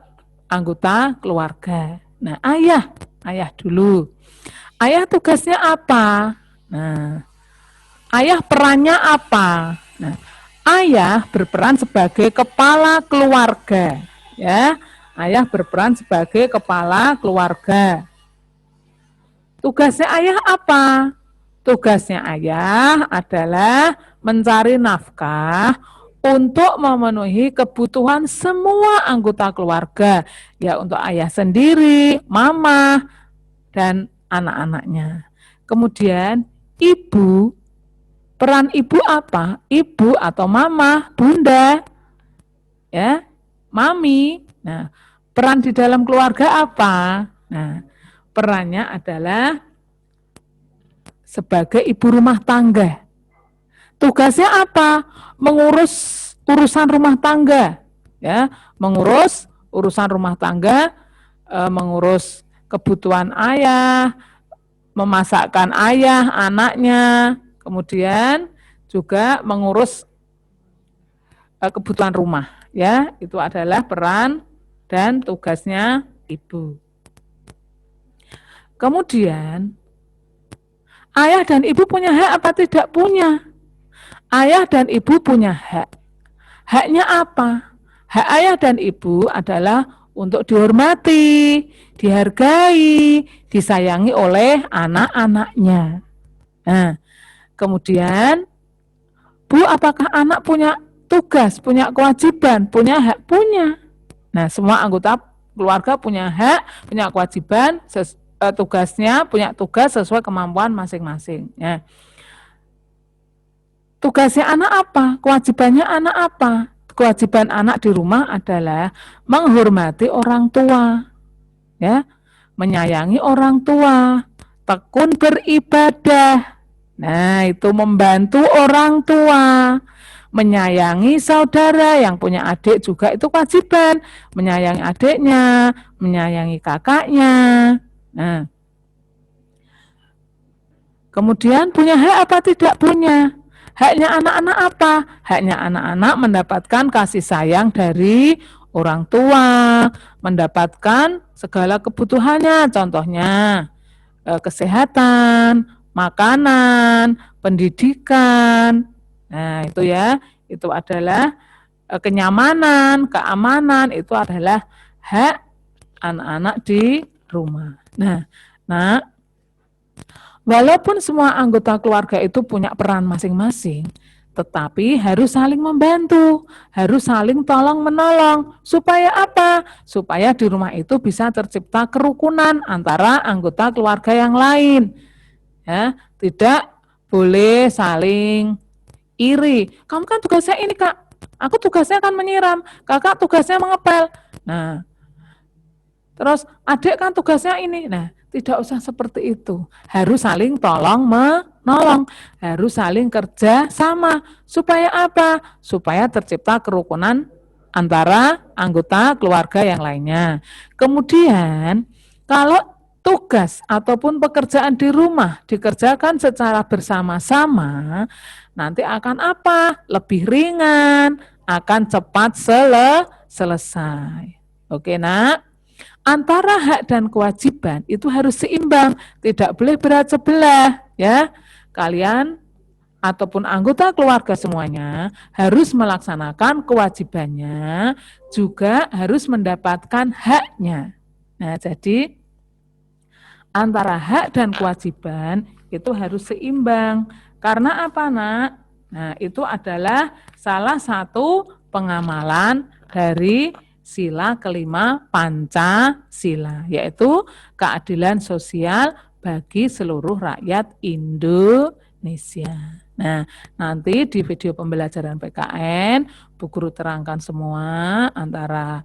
anggota keluarga. Nah, ayah dulu. Ayah tugasnya apa? Nah, ayah perannya apa? Nah, ayah berperan sebagai kepala keluarga, ya. Ayah berperan sebagai kepala keluarga. Tugasnya ayah apa? Tugasnya ayah adalah mencari nafkah untuk memenuhi kebutuhan semua anggota keluarga, ya untuk ayah sendiri, mama, dan anak-anaknya. Kemudian ibu, peran ibu apa? Ibu atau mama, bunda, ya, mami. Nah, peran di dalam keluarga apa? Nah, perannya adalah sebagai ibu rumah tangga. Tugasnya apa? Mengurus urusan rumah tangga, ya, mengurus urusan rumah tangga, mengurus kebutuhan ayah, memasakkan ayah, anaknya, kemudian juga mengurus kebutuhan rumah, ya, itu adalah peran dan tugasnya ibu. Kemudian ayah dan ibu punya hak apa tidak punya? Ayah dan ibu punya hak. Haknya apa? Hak ayah dan ibu adalah untuk dihormati, dihargai, disayangi oleh anak-anaknya. Nah, kemudian, Bu, apakah anak punya tugas, punya kewajiban, punya hak? Punya. Nah, semua anggota keluarga punya hak, punya kewajiban, tugasnya, punya tugas sesuai kemampuan masing-masing. Ya. Tugasnya anak apa? Kewajibannya anak apa? Kewajiban anak di rumah adalah menghormati orang tua, ya, menyayangi orang tua, tekun beribadah. Nah, itu membantu orang tua, menyayangi saudara yang punya adik juga itu kewajiban, menyayangi adiknya, menyayangi kakaknya. Nah, kemudian punya hak apa tidak punya? Haknya anak-anak apa? Haknya anak-anak mendapatkan kasih sayang dari orang tua, mendapatkan segala kebutuhannya, contohnya kesehatan, makanan, pendidikan. Nah, itu ya, itu adalah kenyamanan, keamanan, itu adalah hak anak-anak di rumah. Nah, walaupun semua anggota keluarga itu punya peran masing-masing, tetapi harus saling membantu, harus saling tolong-menolong. Supaya apa? Supaya di rumah itu bisa tercipta kerukunan antara anggota keluarga yang lain. Ya, tidak boleh saling iri. Kamu kan tugasnya ini, Kak. Aku tugasnya kan menyiram. Kakak tugasnya mengepel. Nah, terus adik kan tugasnya ini. Nah, tidak usah seperti itu. Harus saling tolong menolong. Harus saling kerja sama. Supaya apa? Supaya tercipta kerukunan antara anggota keluarga yang lainnya. Kemudian, kalau tugas ataupun pekerjaan di rumah dikerjakan secara bersama-sama, nanti akan apa? Lebih ringan, akan cepat selesai. Oke, Nak? Antara hak dan kewajiban itu harus seimbang, tidak boleh berat sebelah, ya. Kalian ataupun anggota keluarga semuanya harus melaksanakan kewajibannya, juga harus mendapatkan haknya. Nah, jadi antara hak dan kewajiban itu harus seimbang. Karena apa, Nak? Nah, itu adalah salah satu pengamalan dari sila kelima Pancasila, yaitu keadilan sosial bagi seluruh rakyat Indonesia. Nah, nanti di video pembelajaran PKN, Bu Guru terangkan semua antara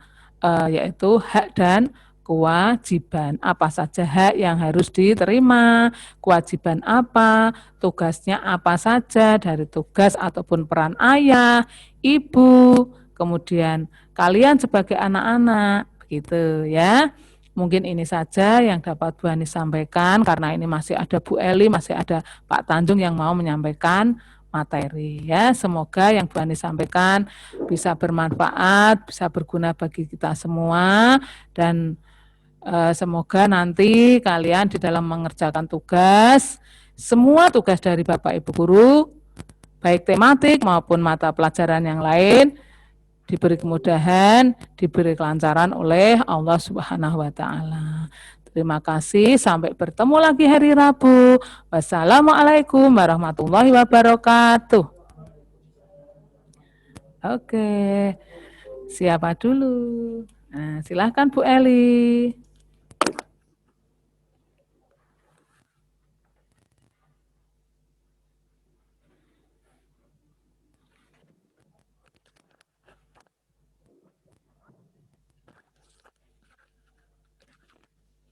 yaitu hak dan kewajiban. Apa saja hak yang harus diterima, kewajiban apa, tugasnya apa saja dari tugas ataupun peran ayah, ibu, kemudian kalian sebagai anak-anak, begitu ya. Mungkin ini saja yang dapat Bu Ani sampaikan, karena ini masih ada Bu Eli, masih ada Pak Tanjung yang mau menyampaikan materi ya. Semoga yang Bu Ani sampaikan bisa bermanfaat, bisa berguna bagi kita semua, dan semoga nanti kalian di dalam mengerjakan tugas, semua tugas dari Bapak Ibu Guru, baik tematik maupun mata pelajaran yang lain, diberi kemudahan, diberi kelancaran oleh Allah Subhanahu wa Ta'ala. Terima kasih, sampai bertemu lagi hari Rabu. Wassalamualaikum warahmatullahi wabarakatuh. Oke, siapa dulu? Nah, silahkan Bu Eli.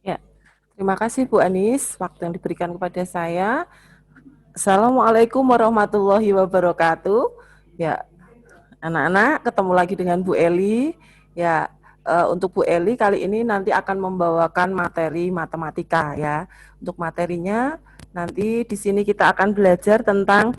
Ya, terima kasih Bu Anis waktu yang diberikan kepada saya. Assalamualaikum warahmatullahi wabarakatuh. Ya, anak-anak ketemu lagi dengan Bu Eli. Ya, untuk Bu Eli kali ini nanti akan membawakan materi matematika ya. Untuk materinya nanti di sini kita akan belajar tentang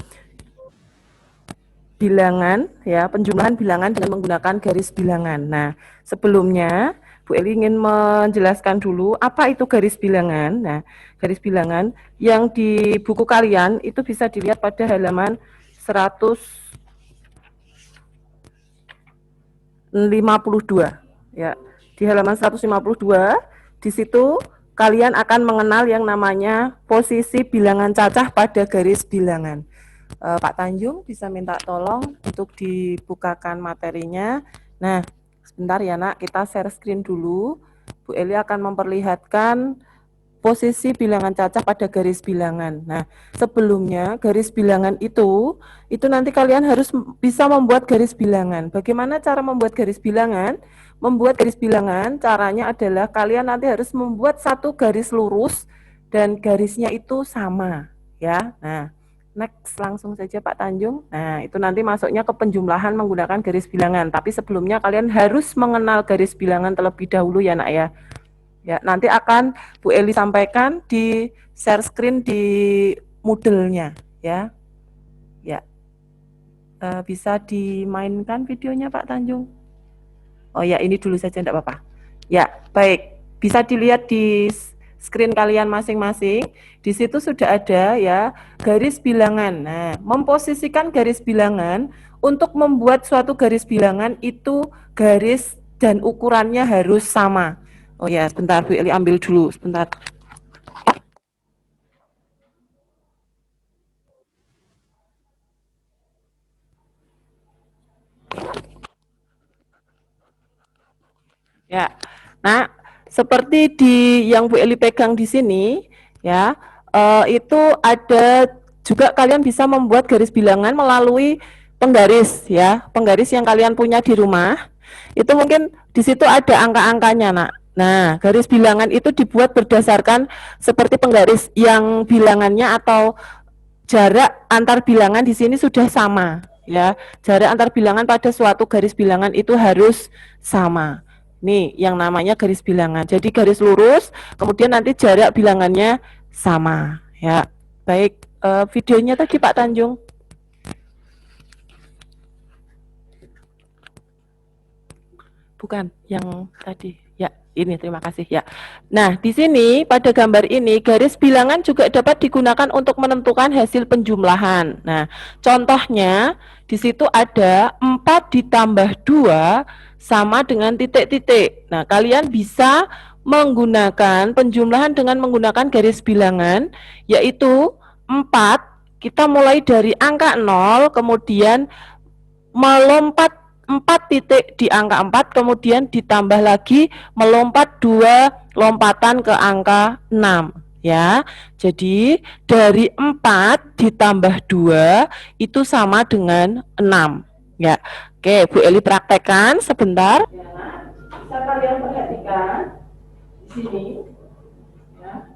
bilangan ya, penjumlahan bilangan dengan menggunakan garis bilangan. Nah, sebelumnya Bu Eli ingin menjelaskan dulu apa itu garis bilangan. Nah, garis bilangan yang di buku kalian itu bisa dilihat pada halaman 152. Ya, di halaman 152 di situ kalian akan mengenal yang namanya posisi bilangan cacah pada garis bilangan. Pak Tanjung bisa minta tolong untuk dibukakan materinya. Nah, sebentar ya nak, kita share screen dulu. Bu Eli akan memperlihatkan posisi bilangan cacah pada garis bilangan. Nah, sebelumnya garis bilangan itu nanti kalian harus bisa membuat garis bilangan. Bagaimana cara membuat garis bilangan? Membuat garis bilangan caranya adalah kalian nanti harus membuat satu garis lurus dan garisnya itu sama ya. Nah, next langsung saja Pak Tanjung. Nah, itu nanti masuknya ke penjumlahan menggunakan garis bilangan. Tapi sebelumnya kalian harus mengenal garis bilangan terlebih dahulu ya nak ya. Ya, nanti akan Bu Eli sampaikan di share screen di Moodle-nya ya. Ya. Bisa dimainkan videonya Pak Tanjung? Oh ya, ini dulu saja enggak apa-apa. Ya, baik. Bisa dilihat di screen kalian masing-masing. Di situ sudah ada ya garis bilangan. Nah, memposisikan garis bilangan untuk membuat suatu garis bilangan itu garis dan ukurannya harus sama. Oh ya, sebentar Bu Eli ambil dulu, sebentar. Ya. Nah, seperti di yang Bu Eli pegang di sini ya, itu ada juga kalian bisa membuat garis bilangan melalui penggaris ya, penggaris yang kalian punya di rumah. Itu mungkin di situ ada angka-angkanya nak. Nah, garis bilangan itu dibuat berdasarkan seperti penggaris yang bilangannya atau jarak antar bilangan di sini sudah sama ya. Jarak antar bilangan pada suatu garis bilangan itu harus sama. Nih, yang namanya garis bilangan. Jadi garis lurus, kemudian nanti jarak bilangannya sama ya. Baik, videonya tadi Pak Tanjung. Bukan yang tadi. Ya, ini terima kasih ya. Nah, di sini pada gambar ini garis bilangan juga dapat digunakan untuk menentukan hasil penjumlahan. Nah, contohnya di situ ada 4 ditambah 2 sama dengan titik-titik. Nah, kalian bisa menggunakan penjumlahan dengan menggunakan garis bilangan, yaitu 4, kita mulai dari angka 0, kemudian melompat 4 titik di angka 4, kemudian ditambah lagi melompat 2 lompatan ke angka 6 ya. Jadi dari 4 ditambah 2 itu sama dengan 6 ya. Oke, Bu Eli praktekkan sebentar. Bisa kalian perhatikan di sini, ya.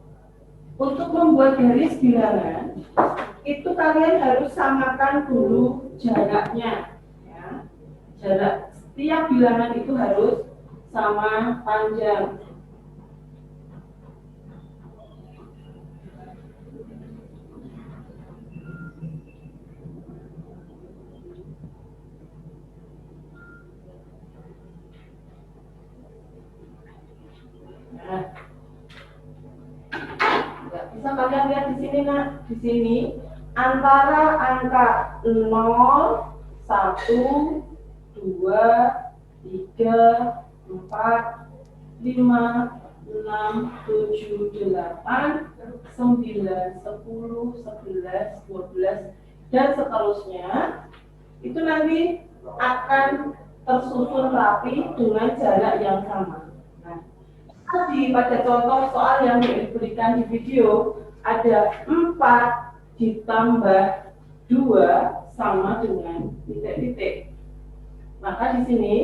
Untuk membuat garis bilangan, itu kalian harus samakan dulu jaraknya, ya. Jarak setiap bilangan itu harus sama panjang. Nah, bisa kalian lihat di sini, nak. Di sini antara angka 0, 1, 2, 3, 4, 5, 6, 7, 8, 9, 10, 11, 12, dan seterusnya. Itu nanti akan tersusun rapi dengan jarak yang sama. Nah, tadi pada contoh soal yang diberikan di video ada 4 ditambah 2 sama dengan titik-titik. Maka di sini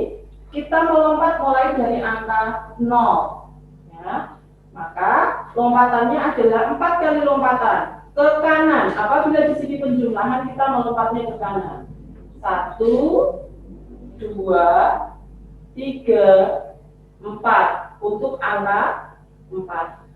kita melompat mulai dari angka 0, ya. Maka lompatannya adalah 4 kali lompatan ke kanan. Apabila di sini penjumlahan kita melompatnya ke kanan. 1, 2, 3, 4 untuk angka 4.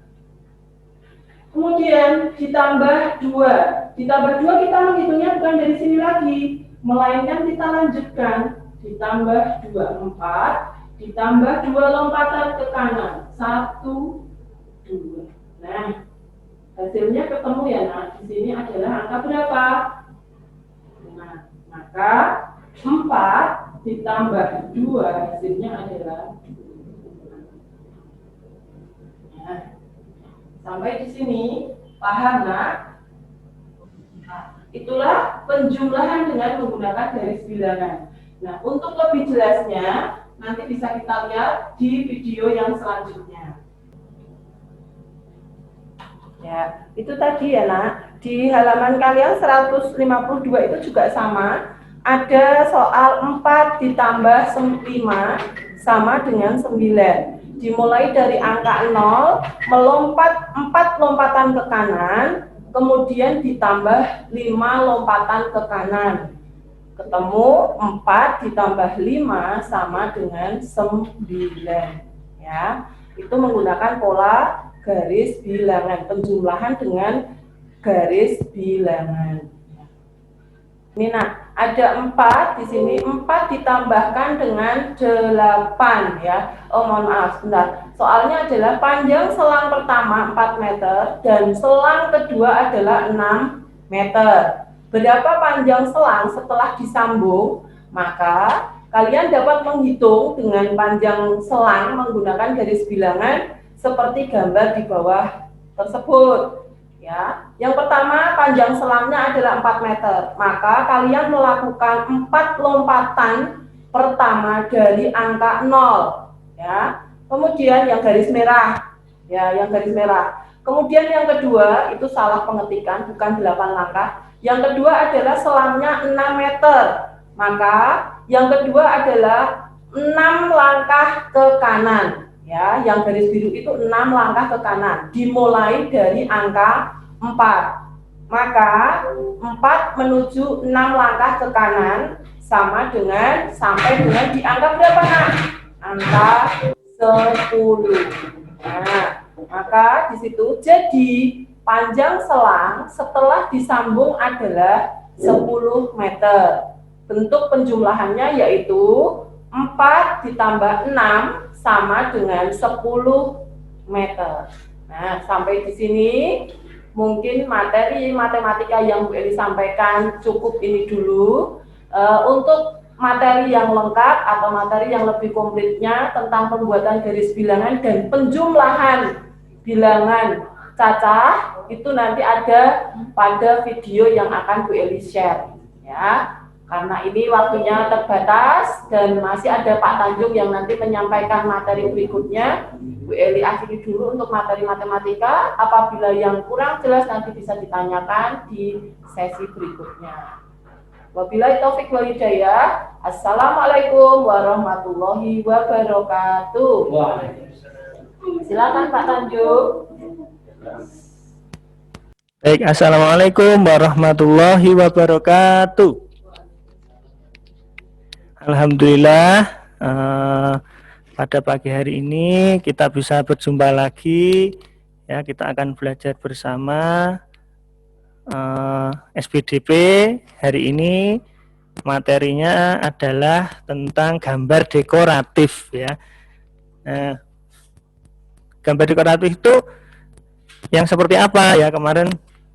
Kemudian ditambah 2. Ditambah 2 kita menghitungnya bukan dari sini lagi, melainkan kita lanjutkan. Ditambah 2, 4. Ditambah 2 lompatan ke kanan. 1, 2. Nah, hasilnya ketemu ya, nah. Di sini adalah angka berapa? Nah, maka 4 ditambah 2 hasilnya adalah 2. Nah, sampai di sini paham, nak? Nah, itulah penjumlahan dengan menggunakan garis bilangan. Nah, untuk lebih jelasnya nanti bisa kita lihat di video yang selanjutnya. Ya, itu tadi ya, nak. Di halaman kalian 152 itu juga sama. Ada soal 4 ditambah 5 sama dengan 9. Dimulai dari angka 0, melompat 4 lompatan ke kanan, kemudian ditambah 5 lompatan ke kanan. Ketemu 4 ditambah 5 sama dengan 9. Ya, itu menggunakan pola garis bilangan, penjumlahan dengan garis bilangan. Ini, nah, ada 4 di sini, 4 ditambahkan dengan 8 ya. Oh, mohon maaf, sebentar. Soalnya adalah panjang selang pertama 4 meter dan selang kedua adalah 6 meter. Berapa panjang selang setelah disambung? Maka kalian dapat menghitung dengan panjang selang menggunakan garis bilangan seperti gambar di bawah tersebut. Ya, yang pertama panjang selangnya adalah 4 meter. Maka kalian melakukan 4 lompatan pertama dari angka 0. Ya, kemudian yang garis merah. Ya, yang garis merah. Kemudian yang kedua itu salah pengetikan, bukan 8 langkah. Yang kedua adalah selangnya 6 meter. Maka yang kedua adalah 6 langkah ke kanan. Ya, yang garis biru itu 6 langkah ke kanan, dimulai dari angka 4. Maka 4 menuju 6 langkah ke kanan sama dengan sampai dengan di angka berapa, nak? Angka 10. Nah, maka di situ jadi panjang selang setelah disambung adalah 10 meter. Bentuk penjumlahannya yaitu 4 ditambah 6 sama dengan 10 meter. Nah, sampai di sini mungkin materi matematika yang Bu Eli sampaikan cukup ini dulu. Untuk materi yang lengkap atau materi yang lebih komplitnya tentang pembuatan garis bilangan dan penjumlahan bilangan cacah itu nanti ada pada video yang akan Bu Eli share, ya. Karena ini waktunya terbatas dan masih ada Pak Tanjung yang nanti menyampaikan materi berikutnya. Bu Eli akhiri dulu untuk materi matematika. Apabila yang kurang jelas nanti bisa ditanyakan di sesi berikutnya. Wabillahi taufik wal hidayah. Assalamualaikum warahmatullahi wabarakatuh. Silakan Pak Tanjung. Baik, assalamualaikum warahmatullahi wabarakatuh. Alhamdulillah, pada pagi hari ini kita bisa berjumpa lagi. Ya, kita akan belajar bersama SPDP. Hari ini materinya adalah tentang gambar dekoratif. Ya, nah, gambar dekoratif itu yang seperti apa ya? Kemarin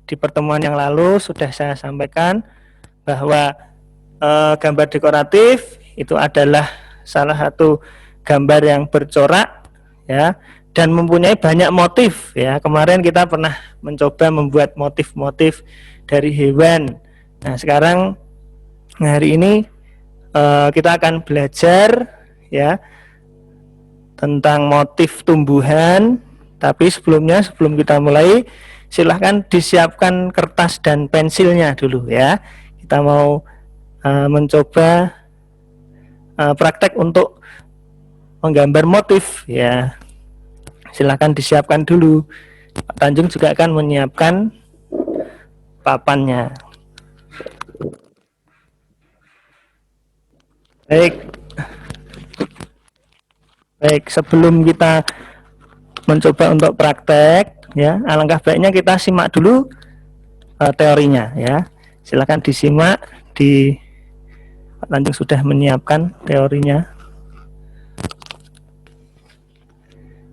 di pertemuan yang lalu sudah saya sampaikan bahwa gambar dekoratif itu adalah salah satu gambar yang bercorak ya dan mempunyai banyak motif ya. Kemarin kita pernah mencoba membuat motif-motif dari hewan. Nah, sekarang hari ini kita akan belajar ya tentang motif tumbuhan. Tapi sebelumnya, sebelum kita mulai, silahkan disiapkan kertas dan pensilnya dulu ya. Kita mau mencoba praktek untuk menggambar motif ya. Silahkan disiapkan dulu. Pak Tanjung juga akan menyiapkan papannya. Baik, sebelum kita mencoba untuk praktek ya, alangkah baiknya kita simak dulu teorinya ya. Silakan disimak. Pak Tanjung sudah menyiapkan teorinya.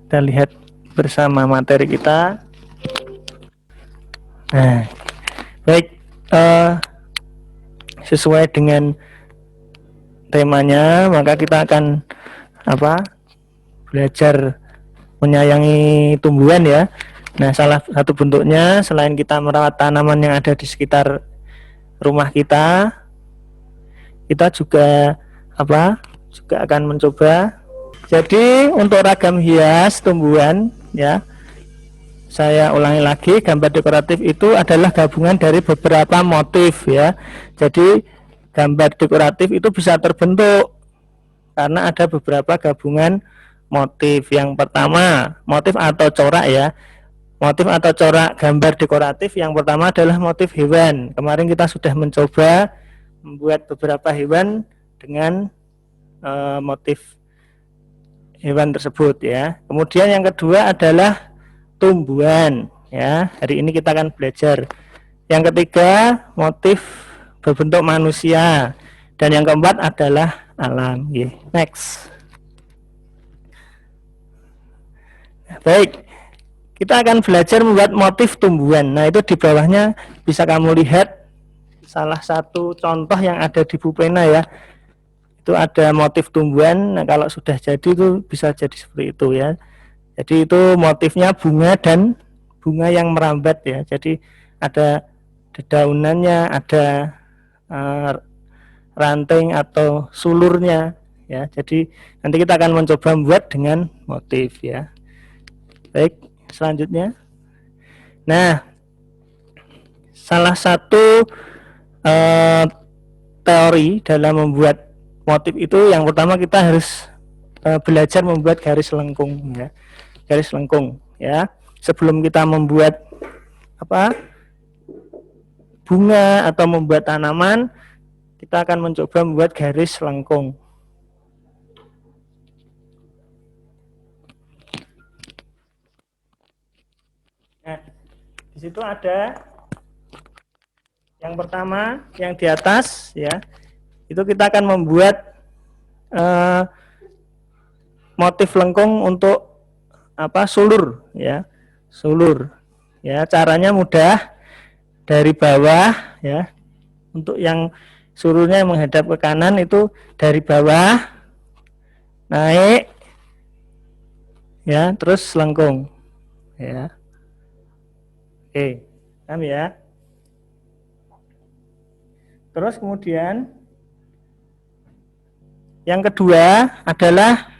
Kita lihat bersama materi kita. Nah, baik, sesuai dengan temanya, maka kita akan belajar menyayangi tumbuhan ya. Nah, salah satu bentuknya selain kita merawat tanaman yang ada di sekitar rumah kita juga juga akan mencoba. Jadi untuk ragam hias tumbuhan ya, saya ulangi lagi, gambar dekoratif itu adalah gabungan dari beberapa motif ya. Jadi gambar dekoratif itu bisa terbentuk karena ada beberapa gabungan motif. Yang pertama, motif atau corak ya. Motif atau corak gambar dekoratif yang pertama adalah motif hewan. Kemarin kita sudah mencoba membuat beberapa hewan dengan motif hewan tersebut ya. Kemudian yang kedua adalah tumbuhan ya. Hari ini kita akan belajar. Yang ketiga, motif berbentuk manusia. Dan yang keempat adalah alam. Next. Baik, kita akan belajar membuat motif tumbuhan. Nah, itu di bawahnya bisa kamu lihat salah satu contoh yang ada di pulpena ya. Itu ada motif tumbuhan. Nah, kalau sudah jadi itu bisa jadi seperti itu ya. Jadi itu motifnya bunga dan bunga yang merambat ya. Jadi ada dedaunannya, ada ranting atau sulurnya ya. Jadi nanti kita akan mencoba membuat dengan motif ya. Baik, selanjutnya. Nah, salah satu teori dalam membuat motif itu yang pertama kita harus belajar membuat garis lengkung ya. Garis lengkung ya. Sebelum kita membuat bunga atau membuat tanaman, kita akan mencoba membuat garis lengkung. Nah, di situ ada yang pertama, yang di atas ya. Itu kita akan membuat motif lengkung untuk sulur ya. Sulur. Ya, caranya mudah. Dari bawah ya. Untuk yang sulurnya yang menghadap ke kanan itu dari bawah naik ya, terus lengkung ya. Oke, paham ya? Terus kemudian yang kedua adalah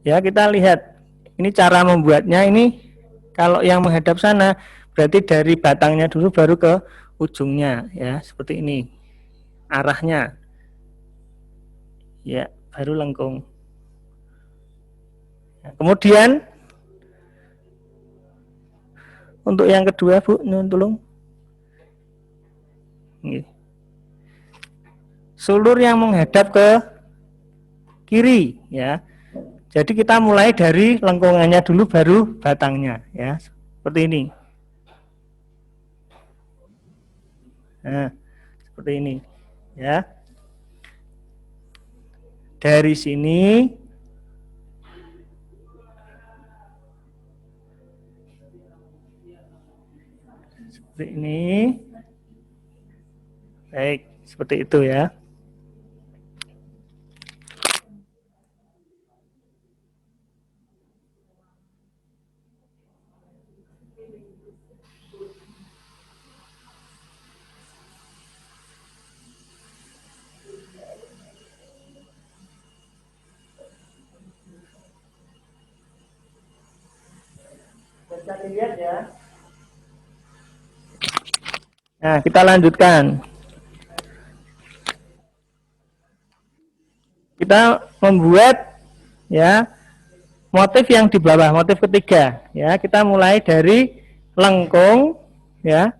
ya, kita lihat ini cara membuatnya. Ini kalau yang menghadap sana berarti dari batangnya dulu baru ke ujungnya ya, seperti ini arahnya ya, baru lengkung. Kemudian untuk yang kedua Bu, nyuwun tolong. Nggih. Sulur yang menghadap ke kiri ya. Jadi kita mulai dari lengkungannya dulu baru batangnya ya. Seperti ini. Nah, seperti ini ya. Dari sini seperti ini. Baik, seperti itu ya. Bisa dilihat ya. Nah, kita lanjutkan. Kita membuat ya motif yang di bawah, motif ketiga ya. Kita mulai dari lengkung ya.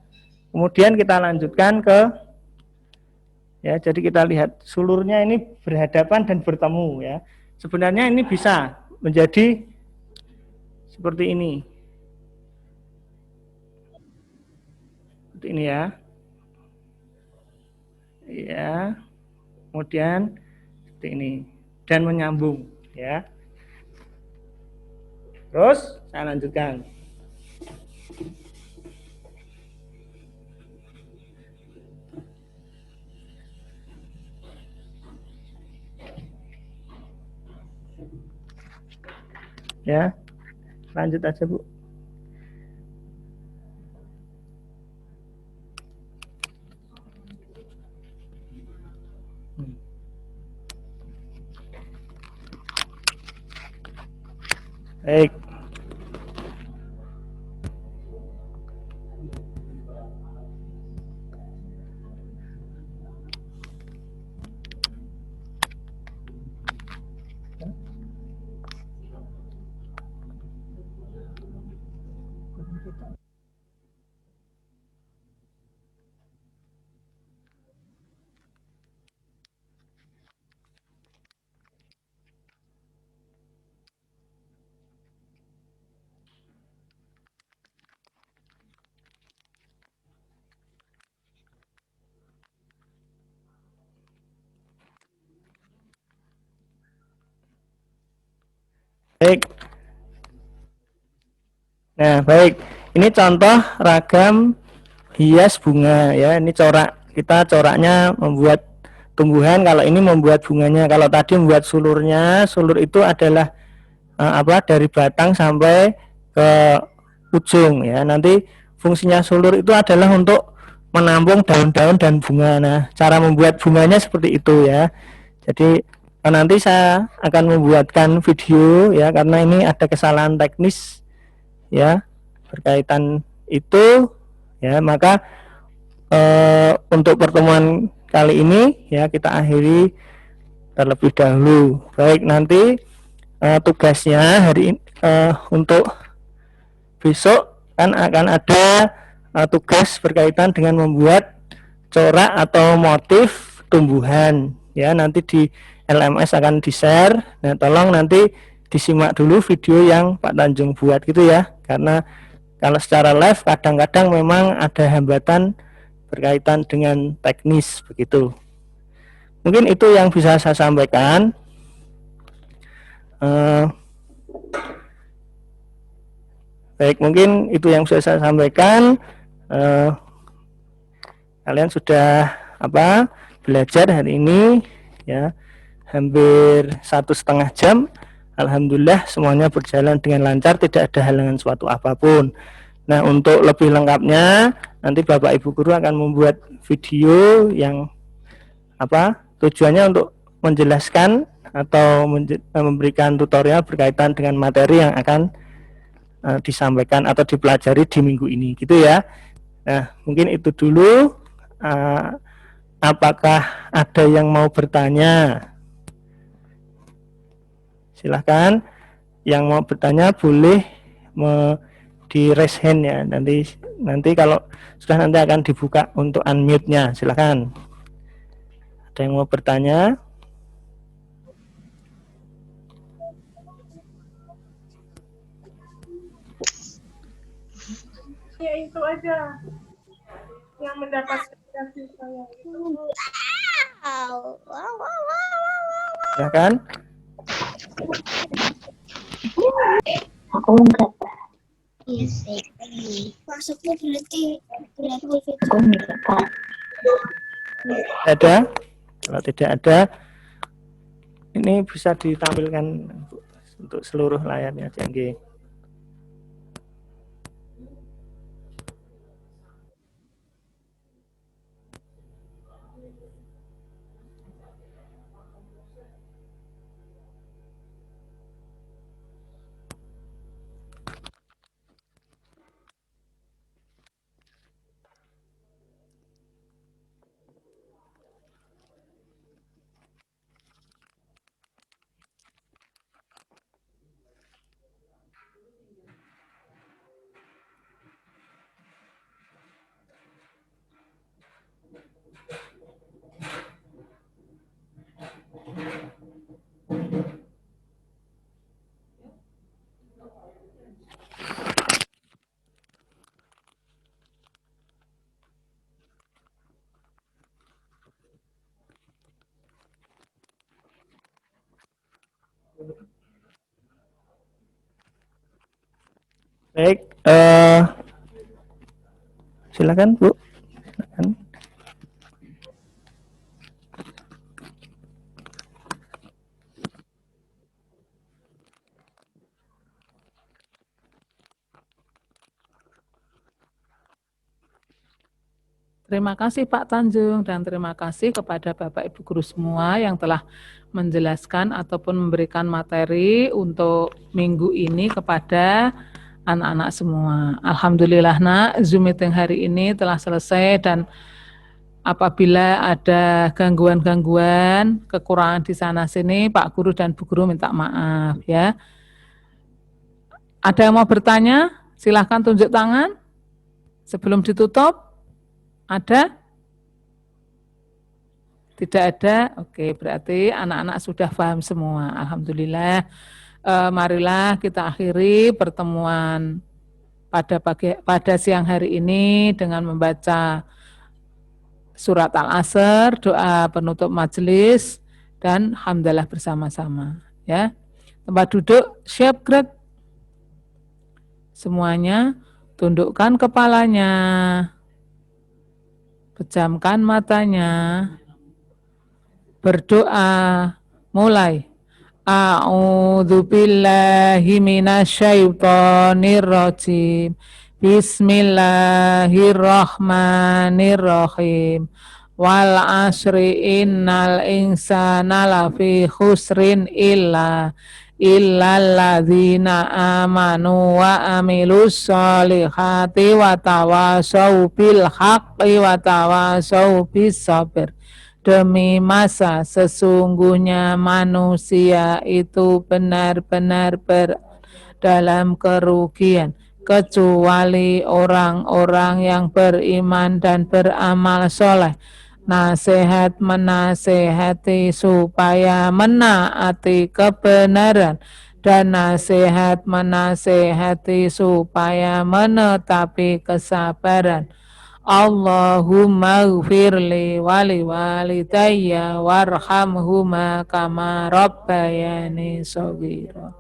Kemudian kita lanjutkan ke ya, jadi kita lihat sulurnya ini berhadapan dan bertemu ya. Sebenarnya ini bisa menjadi seperti ini. Seperti ini ya. Ya. Kemudian seperti ini dan menyambung ya. Terus saya lanjutkan. Ya, lanjut aja Bu. Baik. Baik. Nah, baik. Ini contoh ragam hias bunga ya. Ini corak. Kita coraknya membuat tumbuhan, kalau ini membuat bunganya. Kalau tadi membuat sulurnya, sulur itu adalah dari batang sampai ke ujung ya. Nanti fungsinya sulur itu adalah untuk menampung daun-daun dan bunga. Nah, cara membuat bunganya seperti itu ya. Jadi nanti saya akan membuatkan video ya, karena ini ada kesalahan teknis ya berkaitan itu ya. Maka untuk pertemuan kali ini ya kita akhiri terlebih dahulu. Baik, nanti tugasnya hari ini untuk besok kan akan ada tugas berkaitan dengan membuat corak atau motif tumbuhan ya. Nanti di LMS akan di-share. Nah, tolong nanti disimak dulu video yang Pak Tanjung buat gitu ya. Karena kalau secara live kadang-kadang memang ada hambatan berkaitan dengan teknis begitu. Mungkin itu yang bisa saya sampaikan. Baik, mungkin itu yang bisa saya sampaikan. Kalian sudah belajar hari ini ya, hampir 1,5 jam. Alhamdulillah semuanya berjalan dengan lancar, tidak ada halangan suatu apapun. Nah, untuk lebih lengkapnya nanti Bapak Ibu guru akan membuat video yang tujuannya untuk menjelaskan atau memberikan tutorial berkaitan dengan materi yang akan disampaikan atau dipelajari di minggu ini gitu ya. Nah, mungkin itu dulu. Apakah ada yang mau bertanya? Silahkan, yang mau bertanya boleh di raise hand ya. Nanti kalau sudah nanti akan dibuka untuk unmute-nya. Silakan. Ada yang mau bertanya? Ya itu aja yang mendapatkan kasih sayang itu. Silakan. Aku enggak. Yes, maksudnya berarti Aku enggak, Kak. Ada? Kalau tidak ada, ini bisa ditampilkan untuk seluruh layarnya, Jengge. Baik, silakan Bu. Silakan. Terima kasih Pak Tanjung dan terima kasih kepada Bapak Ibu guru semua yang telah menjelaskan ataupun memberikan materi untuk minggu ini kepada anak-anak semua. Alhamdulillah nak, Zoom meeting hari ini telah selesai dan apabila ada gangguan-gangguan, kekurangan di sana sini, Pak Guru dan Bu Guru minta maaf ya. Ada yang mau bertanya? Silahkan tunjuk tangan sebelum ditutup. Ada? Tidak ada? Oke, berarti anak-anak sudah paham semua. Alhamdulillah. Marilah kita akhiri pertemuan pada siang hari ini dengan membaca surat Al-Asr, doa penutup majelis, dan hamdalah bersama-sama. Ya, tempat duduk siap gerak. Semuanya tundukkan kepalanya. Pejamkan matanya, berdoa, mulai. A'udzu billahi minasyaitonir rajim. Bismillahirrahmanirrahim. Wal asri innal insana lafi khusrin illalladzina amanu wa amilus solihati wa tawasau bil haqqi wa tawasau bis sabr. Demi masa sesungguhnya manusia itu benar-benar dalam kerugian kecuali orang-orang yang beriman dan beramal soleh. Nasihat menasehati supaya menaati kebenaran dan nasihat menasehati supaya menetapi kesabaran. Allahumma gfirli wali walidayya warhamhuma kama rabbayani shaghira.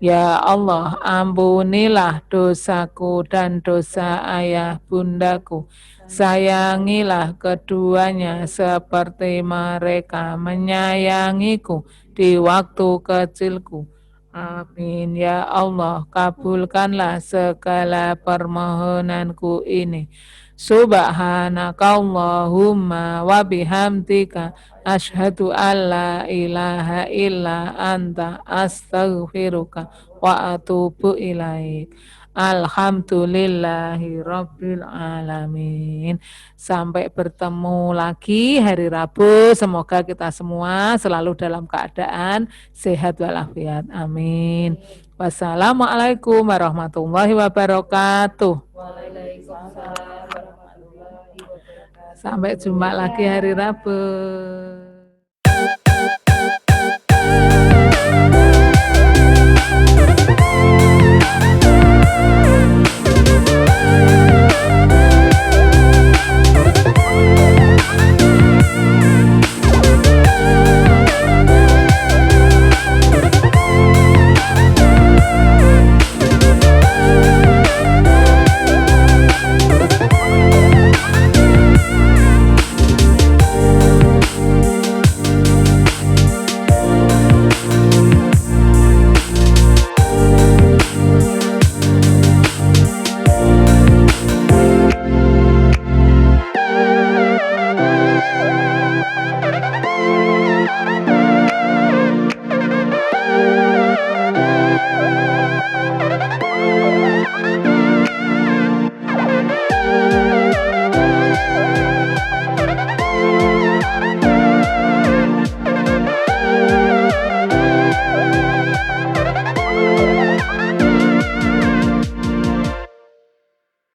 Ya Allah, ampunilah dosaku dan dosa ayah bundaku. Sayangilah keduanya seperti mereka menyayangiku di waktu kecilku. Amin. Ya Allah, kabulkanlah segala permohonanku ini. Subhanakallahumma wa bihamdika Asyhadu alla ilaha illa anta astaghfiruka wa atubu ilaik. Alhamdulillahi Rabbil Alamin. Sampai bertemu lagi hari Rabu. Semoga kita semua selalu dalam keadaan sehat walafiat. Amin. Wassalamualaikum warahmatullahi wabarakatuh. Sampai jumpa lagi hari Rabu.